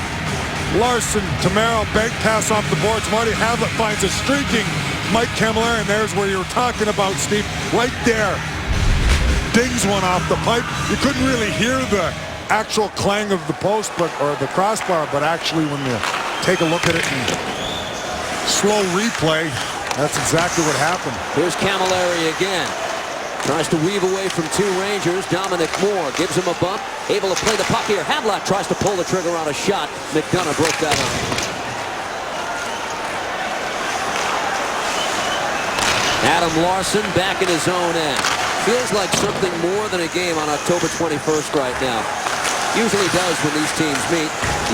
Larson, Tamero, bank pass off the boards. Marty Havlat finds a streaking Mike Camilleri, and there's where you were talking about, Steve. Right there. Dings one off the pipe. You couldn't really hear the actual clang of the post or the crossbar, but actually when you take a look at it in slow replay, that's exactly what happened. Here's Camilleri again. Tries to weave away from two Rangers. Dominic Moore gives him a bump. Able to play the puck here. Havlat tries to pull the trigger on a shot. McDonough broke that up. Adam Larson back in his own end. Feels like something more than a game on October 21st right now. Usually does when these teams meet.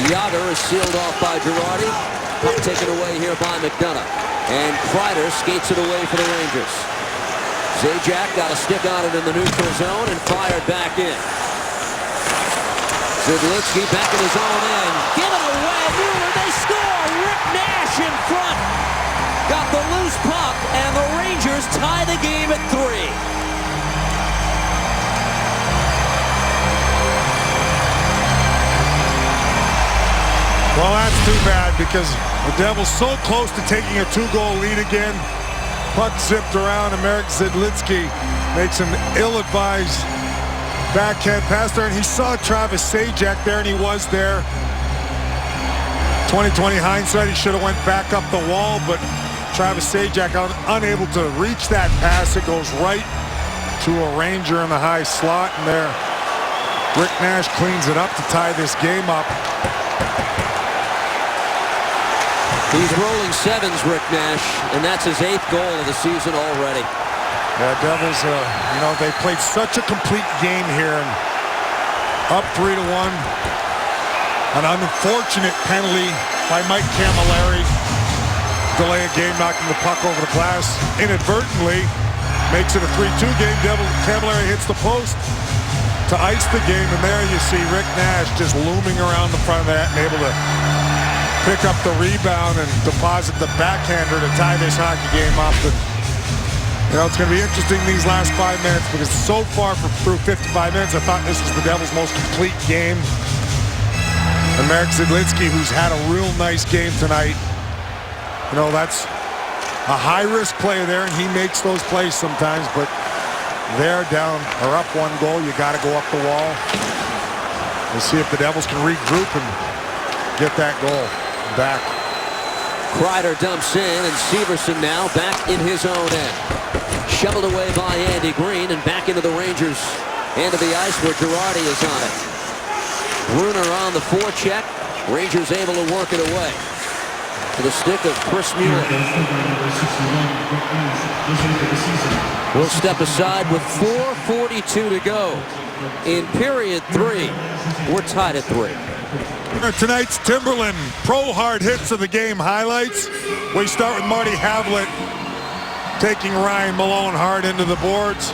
Jágr is sealed off by Girardi. Puck taken away here by McDonough. And Kreider skates it away for the Rangers. Zajac got a stick on it in the neutral zone and fired back in. Zidlitsky back in his own end. Give it away. Mueller, they score. Rick Nash in front. got the loose puck, and the Rangers tie the game at 3. Well, that's too bad because the Devils so close to taking a 2-goal lead again. Puck zipped around, and Marek Zidlitsky makes an ill-advised backhand pass there, and he saw Travis Zajac there, and he was there. 20/20 hindsight, he should have went back up the wall, but Travis Zajac unable to reach that pass. It goes right to a Ranger in the high slot, and there Rick Nash cleans it up to tie this game up. He's rolling sevens, Rick Nash, and that's his 8th goal of the season already. Yeah, Devils, you know, they played such a complete game here, and up 3-1. An unfortunate penalty by Mike Camilleri. Delay a game, knocking the puck over the glass. Inadvertently makes it a 3-2 game. Camilleri hits the post to ice the game, and there you see Rick Nash just looming around the front of that and able to pick up the rebound and deposit the backhander to tie this hockey game up. But, you know, it's going to be interesting these last 5 minutes because so far through 55 minutes, I thought this was the Devils' most complete game. And Marek Zidlitsky, who's had a real nice game tonight, you know, that's a high-risk player there, and he makes those plays sometimes, but they're down or up 1 goal. You got to go up the wall. We'll see if the Devils can regroup and get that goal back. Kreider dumps in, and Severson now back in his own end. Shoveled away by Andy Green, and back into the Rangers end of the ice where Girardi is on it. Bruner on the forecheck. Rangers able to work it away to the stick of Chris Mueller. We'll step aside with 4:42 to go in period 3. We're tied at 3. Tonight's Timberland Pro Hard Hits of the Game highlights. We start with Marty Havlat taking Ryan Malone hard into the boards.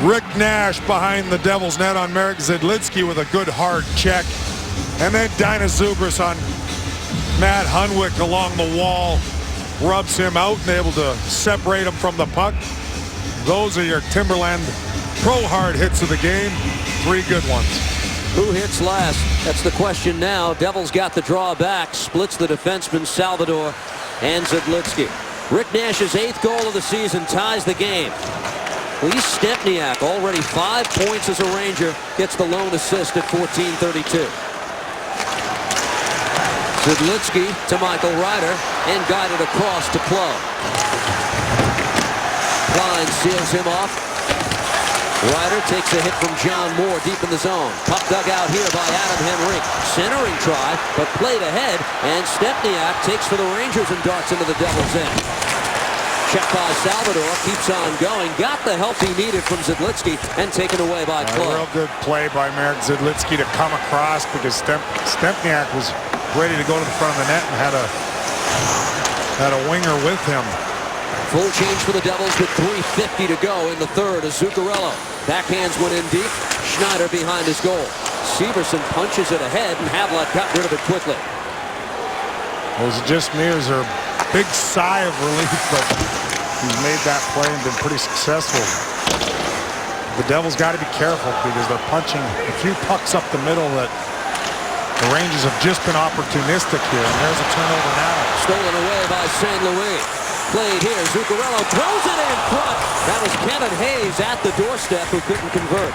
Rick Nash behind the Devils net on Marek Zidlitsky with a good hard check. And then Dina Zubris on Matt Hunwick along the wall. Rubs him out and able to separate him from the puck. Those are your Timberland Pro Hard Hits of the game. 3 good ones. Who hits last? That's the question now. Devils got the draw back. Splits the defenseman Salvador and Zidlitsky. Rick Nash's 8th goal of the season ties the game. Lee Stempniak, already 5 points as a Ranger, gets the lone assist at 14:32. Zidlitsky to Michael Ryder and guided across to Klo. Klein seals him off. Ryder takes a hit from John Moore deep in the zone. Puck dug out here by Adam Henrique. Centering try, but played ahead, and Stempniak takes for the Rangers and darts into the Devils' end. Check by Salvador, keeps on going. Got the help he needed from Zidlitsky and taken away by Klo. A real good play by Marek Zidlitsky to come across because Stempniak was ready to go to the front of the net and had a winger with him. Full change for the Devils with 3:50 to go in the third as Zuccarello backhands one in deep. Schneider behind his goal. Severson punches it ahead, and Havlat got rid of it quickly. Was it just me, or is there a big sigh of relief that he's made that play and been pretty successful? The Devils got to be careful because they're punching a few pucks up the middle that the Rangers have just been opportunistic here, and there's a turnover now. Stolen away by St. Louis. Played here. Zuccarello throws it in front. That was Kevin Hayes at the doorstep who couldn't convert.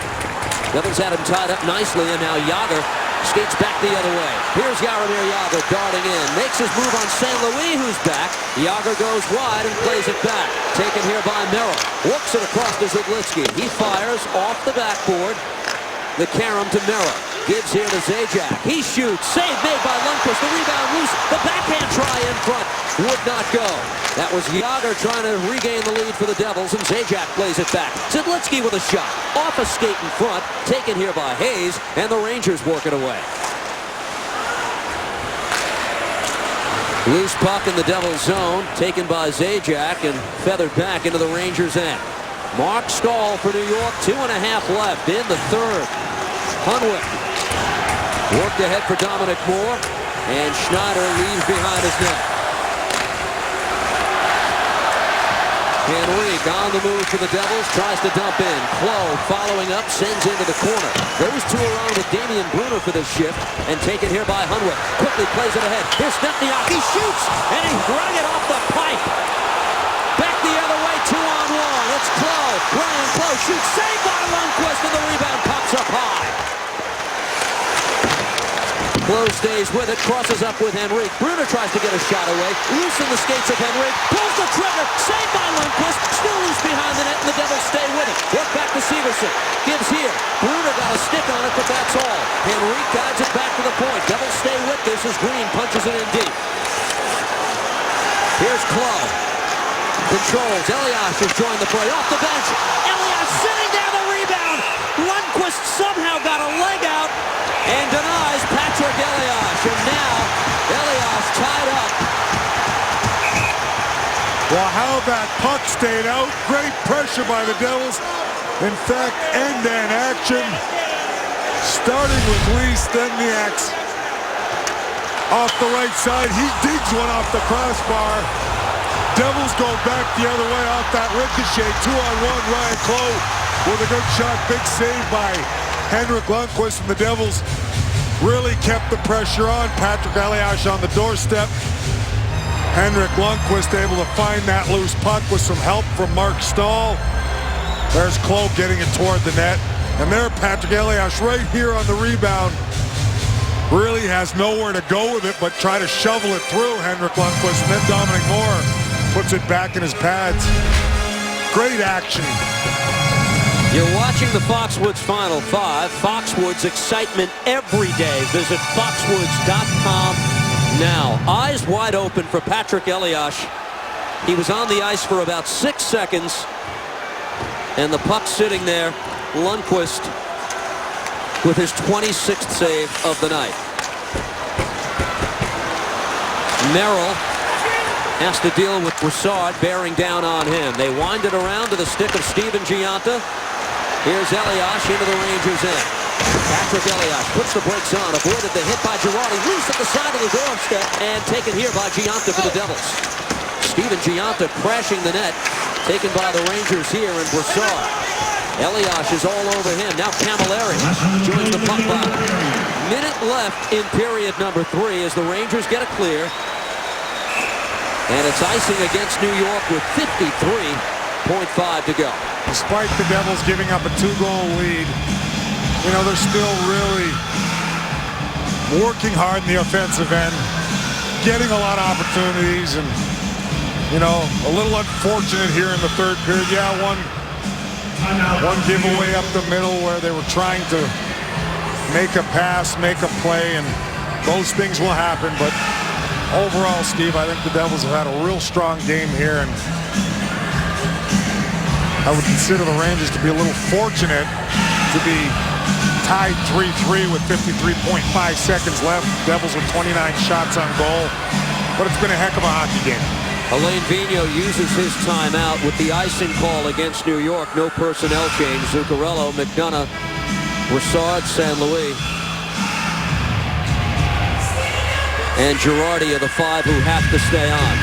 Devils had him tied up nicely, and now Jágr skates back the other way. Here's Jaromir Jágr darting in. Makes his move on St. Louis, who's back. Jágr goes wide and plays it back. Taken here by Merrill. Works it across to Zidlitsky. He fires off the backboard. The carom to Merrill. Gives here to Zajac. He shoots. Save made by Lundqvist. The rebound loose. The backhand try in front. Would not go. That was Jágr trying to regain the lead for the Devils, and Zajac plays it back. Zidlitsky with a shot. Off a skate in front. Taken here by Hayes, and the Rangers work it away. Loose puck in the Devils' zone. Taken by Zajac and feathered back into the Rangers' end. Mark Stahl for New York. 2.5 left in the third. Hunwick worked ahead for Dominic Moore, and Schneider leaves behind his net. Henrique on the move for the Devils, tries to dump in. Clough following up, sends into the corner. Those two are on with Damian Brunner for this shift, and taken here by Hunwick. Quickly plays it ahead. Here's Stepniak. He shoots, and he rung it off the pipe. Back the other way, 2-on-1. It's Clough. Ryan Clough shoots, saved by Lundqvist, and the rebound pops up high. Clough stays with it, crosses up with Henrique. Brunner tries to get a shot away. Loose in the skates of Henrique. Pulls the trigger. Saved by Lundqvist. Still loose behind the net, and the Devils stay with it. Work back to Severson. Gives here. Brunner got a stick on it, but that's all. Henrique guides it back to the point. Devils stay with this as Green punches it in deep. Here's Clough. Controls. Elias has joined the play. Off the bench. Elias sitting there, the rebound. Lundqvist somehow got a leg out and denies Patrick Elias. And now Elias tied up. Well, how that puck stayed out. Great pressure by the Devils. In fact, end-to-end action. Starting with Lee Stepniak. Off the right side. He digs one off the crossbar. Devils go back the other way off that ricochet. 2-on-1. Ryan Clough with a good shot. Big save by Henrik Lundqvist, and the Devils really kept the pressure on. Patrick Elias on the doorstep. Henrik Lundqvist able to find that loose puck with some help from Mark Stahl. There's Clough getting it toward the net. And there Patrick Elias right here on the rebound. Really has nowhere to go with it but try to shovel it through Henrik Lundqvist. And then Dominic Moore puts it back in his pads. Great action. You're watching the Foxwoods Final Five. Foxwoods excitement every day. Visit foxwoods.com now. Eyes wide open for Patrick Elias. He was on the ice for about 6 seconds. And the puck sitting there. Lundqvist with his 26th save of the night. Merrill has to deal with Broussard bearing down on him. They wind it around to the stick of Steven Giunta. Here's Elias into the Rangers end. Patrick Elias puts the brakes on, avoided the hit by Girardi, loose at the side of the doorstep, and taken here by Giunta for the Devils. Steven Giunta crashing the net, taken by the Rangers here, and Broussard. Elias is all over him. Now Camilleri joins the puck battle. Minute left in period number 3 as the Rangers get a clear. And it's icing against New York with 53.5 to go. Despite the Devils giving up a 2-goal lead, you know, they're still really working hard in the offensive end, getting a lot of opportunities, and, you know, a little unfortunate here in the third period. Yeah, one giveaway up the middle where they were trying to make a pass, make a play, and those things will happen. But overall, Steve, I think the Devils have had a real strong game here, and I would consider the Rangers to be a little fortunate to be tied 3-3 with 53.5 seconds left. Devils with 29 shots on goal, but it's been a heck of a hockey game. Alain Vigneault uses his timeout with the icing call against New York. No personnel change. Zuccarello, McDonough, Broussard, St. Louis, and Girardi are the 5 who have to stay on.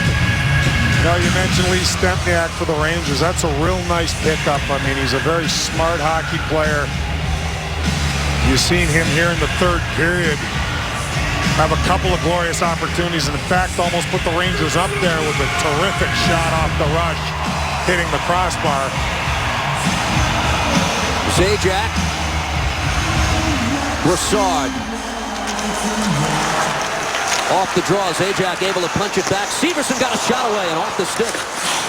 Now, you mentioned Lee Stepniak for the Rangers. That's a real nice pickup. I mean, he's a very smart hockey player. You've seen him here in the third period have a couple of glorious opportunities, and in fact almost put the Rangers up there with a terrific shot off the rush, hitting the crossbar. Zajac, Broussard. Off the draw, Zajac able to punch it back. Severson got a shot away and off the stick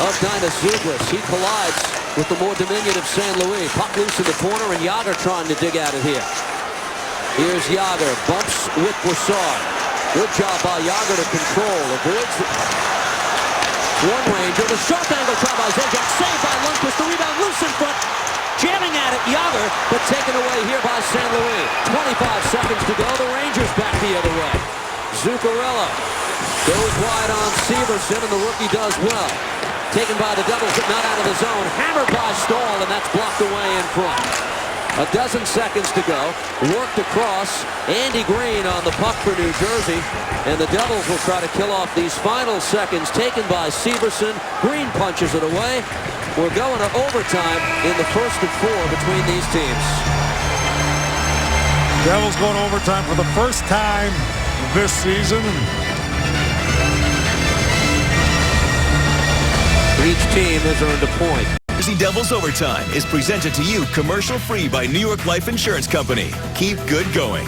of Dynas Zuglas. He collides with the more diminutive St. Louis. Puck loose in the corner, and Jagr trying to dig at it here. Here's Jagr, bumps with Broussard. Good job by Jagr to control. Avoids one Ranger. The sharp angle try by Zajac. Saved by Lundqvist. The rebound loose in front. Jamming at it, Jagr, but taken away here by St. Louis. 25 seconds to go. The Rangers back the other way. Zuccarello goes wide on Severson, and the rookie does well. Taken by the Devils, but not out of the zone. Hammered by Stahl, and that's blocked away in front. A dozen seconds to go. Worked across. Andy Green on the puck for New Jersey. And the Devils will try to kill off these final seconds taken by Severson. Green punches it away. We're going to overtime in the first of 4 between these teams. Devils going to overtime for the first time this season. Each team has earned a point. Jersey Devils Overtime is presented to you commercial-free by New York Life Insurance Company. Keep good going.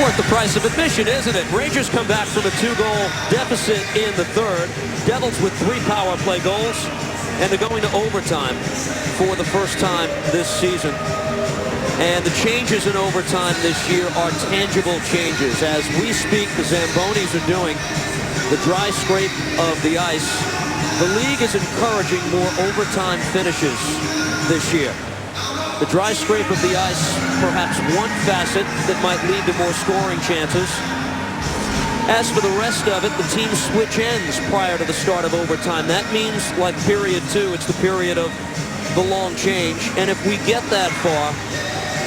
Worth the price of admission, isn't it? Rangers come back from a 2-goal deficit in the third. Devils with 3 power play goals. And they're going to overtime for the first time this season. And the changes in overtime this year are tangible changes. As we speak, the Zambonis are doing the dry scrape of the ice. The league is encouraging more overtime finishes this year. The dry scrape of the ice, perhaps one facet that might lead to more scoring chances. As for the rest of it, the teams switch ends prior to the start of overtime. That means, like period 2, it's the period of the long change. And if we get that far,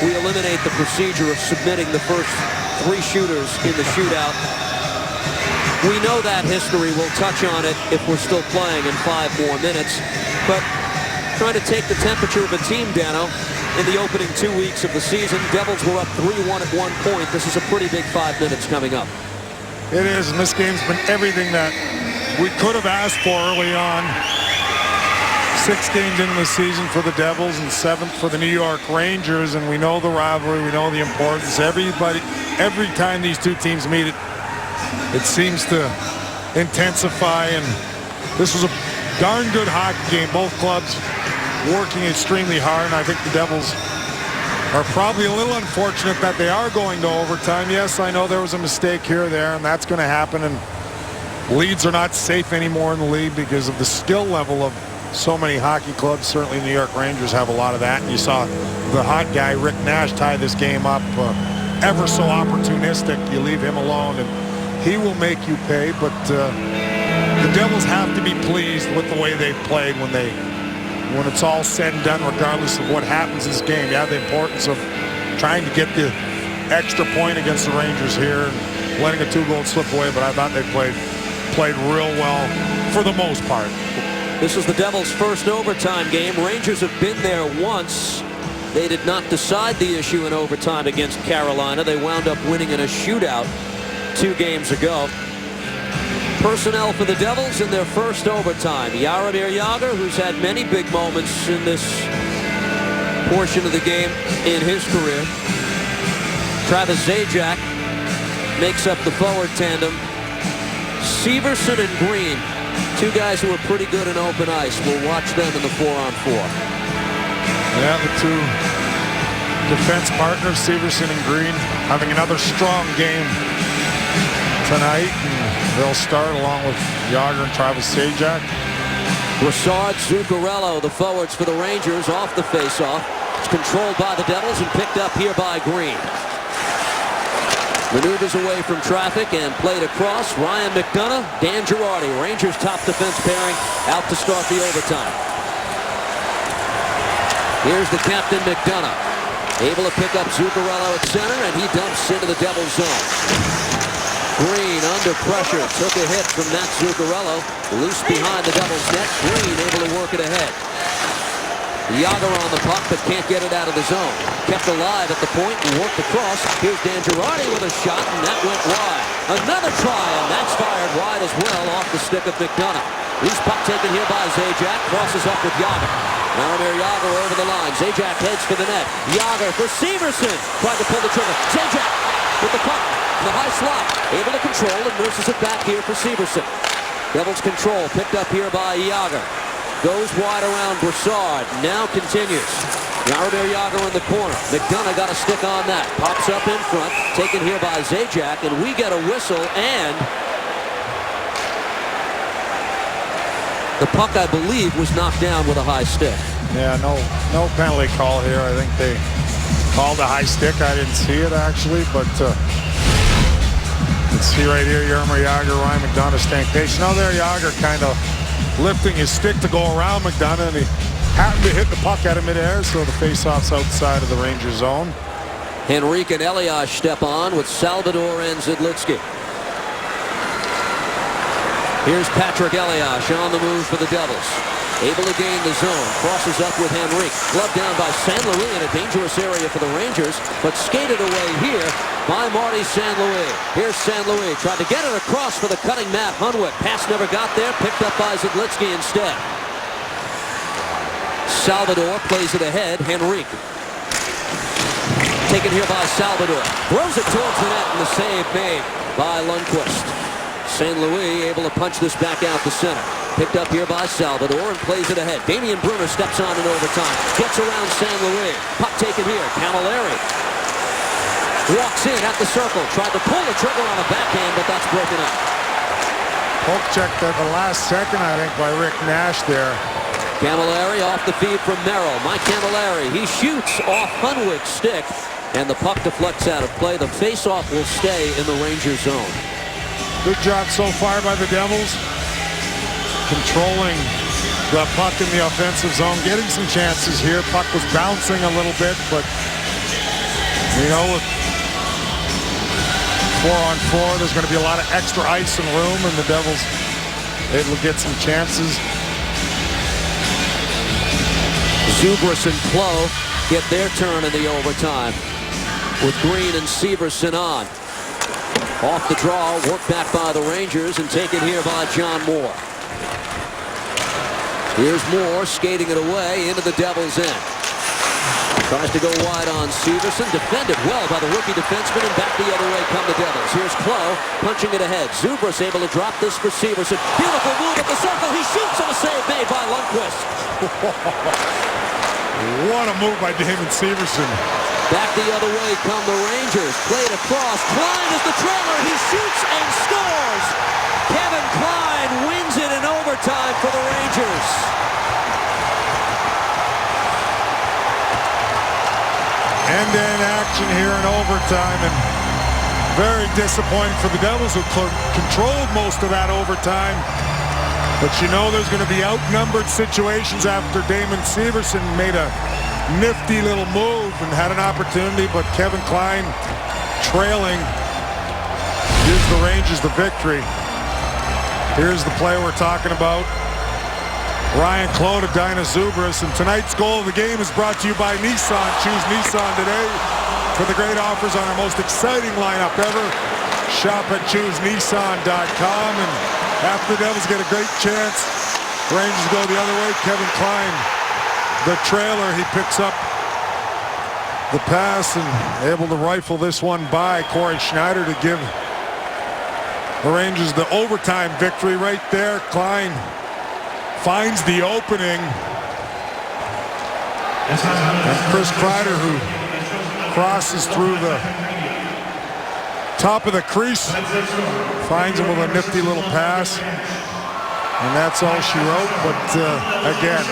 we eliminate the procedure of submitting the first 3 shooters in the shootout. We know that history. We'll touch on it if we're still playing in 5 more minutes. But trying to take the temperature of a team, Dano, in the opening 2 weeks of the season, Devils were up 3-1 at one point. This is a pretty big 5 minutes coming up. It is, and this game's been everything that we could have asked for early on. 6 games into the season for the Devils and 7th for the New York Rangers, and we know the rivalry, we know the importance. Every time these two teams meet, it seems to intensify, and this was a darn good hockey game. Both clubs working extremely hard, and I think the Devils are probably a little unfortunate that they are going to overtime. Yes, I know there was a mistake here or there, and that's going to happen, and leads are not safe anymore in the league because of the skill level of so many hockey clubs. Certainly the New York Rangers have a lot of that. And you saw the hot guy, Rick Nash, tie this game up. Ever so opportunistic. You leave him alone and he will make you pay. But the Devils have to be pleased with the way they played when it's all said and done, regardless of what happens in this game. Yeah, the importance of trying to get the extra point against the Rangers here and letting a 2-goal slip away. But I thought they played real well for the most part. This is the Devils' first overtime game. Rangers have been there once. They did not decide the issue in overtime against Carolina. They wound up winning in a shootout 2 games ago. Personnel for the Devils in their first overtime. Jaromir Jagr, who's had many big moments in this portion of the game in his career. Travis Zajac makes up the forward tandem. Severson and Green, 2 guys who are pretty good in open ice. We'll watch them in the 4-on-4. Yeah, the 2 defense partners, Severson and Green, having another strong game tonight. And they'll start along with Jagr and Travis Zajac. Brassard, Zuccarello, the forwards for the Rangers, off the faceoff. It's controlled by the Devils and picked up here by Green. Maneuvers away from traffic and played across. Ryan McDonough, Dan Girardi, Rangers' top defense pairing, out to start the overtime. Here's the captain, McDonough. Able to pick up Zuccarello at center, and he dumps into the Devils' zone. Green under pressure, took a hit from Matt Zuccarello. Loose behind the Devils' net. Green able to work it ahead. Jagr on the puck, but can't get it out of the zone. Kept alive at the point and worked across. Here's Dan Girardi with a shot, and that went wide. Another try, and that's fired wide as well off the stick of McDonough. Loose puck taken here by Zajac. Crosses up with Jagr. Jaromir Jagr over the line. Zajac heads for the net. Jagr for Severson. Tried to pull the trigger. Zajac with the puck. The high slot. Able to control and nurses it back here for Severson. Devils control. Picked up here by Jagr. Goes wide around Brassard. Now continues. Jaromir Jagr in the corner. McDonough got a stick on that. Pops up in front. Taken here by Zajac. And we get a whistle. And the puck, I believe, was knocked down with a high stick. Yeah, no penalty call here. I think they called a high stick. I didn't see it, actually. But You can see right here, Jaromir Jagr, Ryan McDonough staying patient. Now there, Jagr kind of lifting his stick to go around McDonough, and he happened to hit the puck out of midair, so the faceoff's outside of the Rangers zone. Henrique and Elias step on with Salvador and Zidlitsky. Here's Patrick Elias on the move for the Devils. Able to gain the zone. Crosses up with Henrique. Gloved down by San Luis in a dangerous area for the Rangers, but skated away here by Marty San Luis. Here's San Luis. Tried to get it across for the cutting Matt Hunwick. Pass never got there. Picked up by Zidlitsky instead. Salvador plays it ahead. Henrique. Taken here by Salvador. Throws it towards the net, and the save made by Lundqvist. San Luis able to punch this back out the center. Picked up here by Salvador and plays it ahead. Damian Brunner steps on in overtime. Gets around San Luis. Puck taken here. Camilleri walks in at the circle. Tried to pull the trigger on a backhand, but that's broken up. Poke checked at the last second, I think, by Rick Nash there. Camilleri off the feed from Merrill. Mike Camilleri. He shoots off Hunwick's stick, and the puck deflects out of play. The faceoff will stay in the Rangers zone. Good job so far by the Devils. Controlling the puck in the offensive zone, getting some chances here. Puck was bouncing a little bit, but you know, with 4-on-4, there's going to be a lot of extra ice and room, and the Devils able to get some chances. Zubras and Klo get their turn in the overtime with Green and Severson on. Off the draw, worked back by the Rangers and taken here by John Moore. Here's Moore skating it away into the Devils' end. Tries to go wide on Severson. Defended well by the rookie defenseman, and back the other way come the Devils. Here's Klo punching it ahead. Zubras able to drop this for Severson. Beautiful move at the circle. He shoots on a save made by Lundqvist. What a move by Damon Severson. Back the other way come the Rangers. Played across. Klein is the trailer. He shoots and scores. Kevin Klein wins it in overtime for the Rangers. End-to-end action here in overtime, and very disappointing for the Devils, who controlled most of that overtime. But you know there's going to be outnumbered situations after Damon Severson made a nifty little move and had an opportunity, but Kevin Klein trailing gives the Rangers the victory. Here's the play we're talking about. Ryan Klo to Dina Zubras, and tonight's goal of the game is brought to you by Nissan. Choose Nissan today for the great offers on our most exciting lineup ever. Shop at ChooseNissan.com, and after the Devils get a great chance, Rangers go the other way. Kevin Klein, the trailer, he picks up the pass and able to rifle this one by Corey Schneider to give the Rangers the overtime victory right there. Klein finds the opening, and Chris Kreider, who crosses through the top of the crease, finds him with a nifty little pass, and that's all she wrote. But again,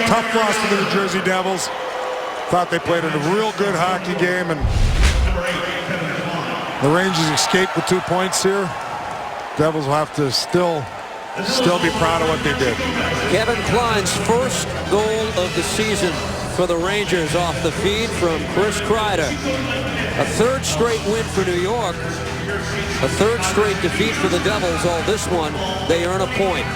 tough loss for the New Jersey Devils. Thought they played a real good hockey game, and the Rangers escaped with 2 points here. Devils will have to still be proud of what they did. Kevin Klein's first goal of the season for the Rangers off the feed from Chris Kreider. A third straight win for New York. A third straight defeat for the Devils. All this one, they earn a point.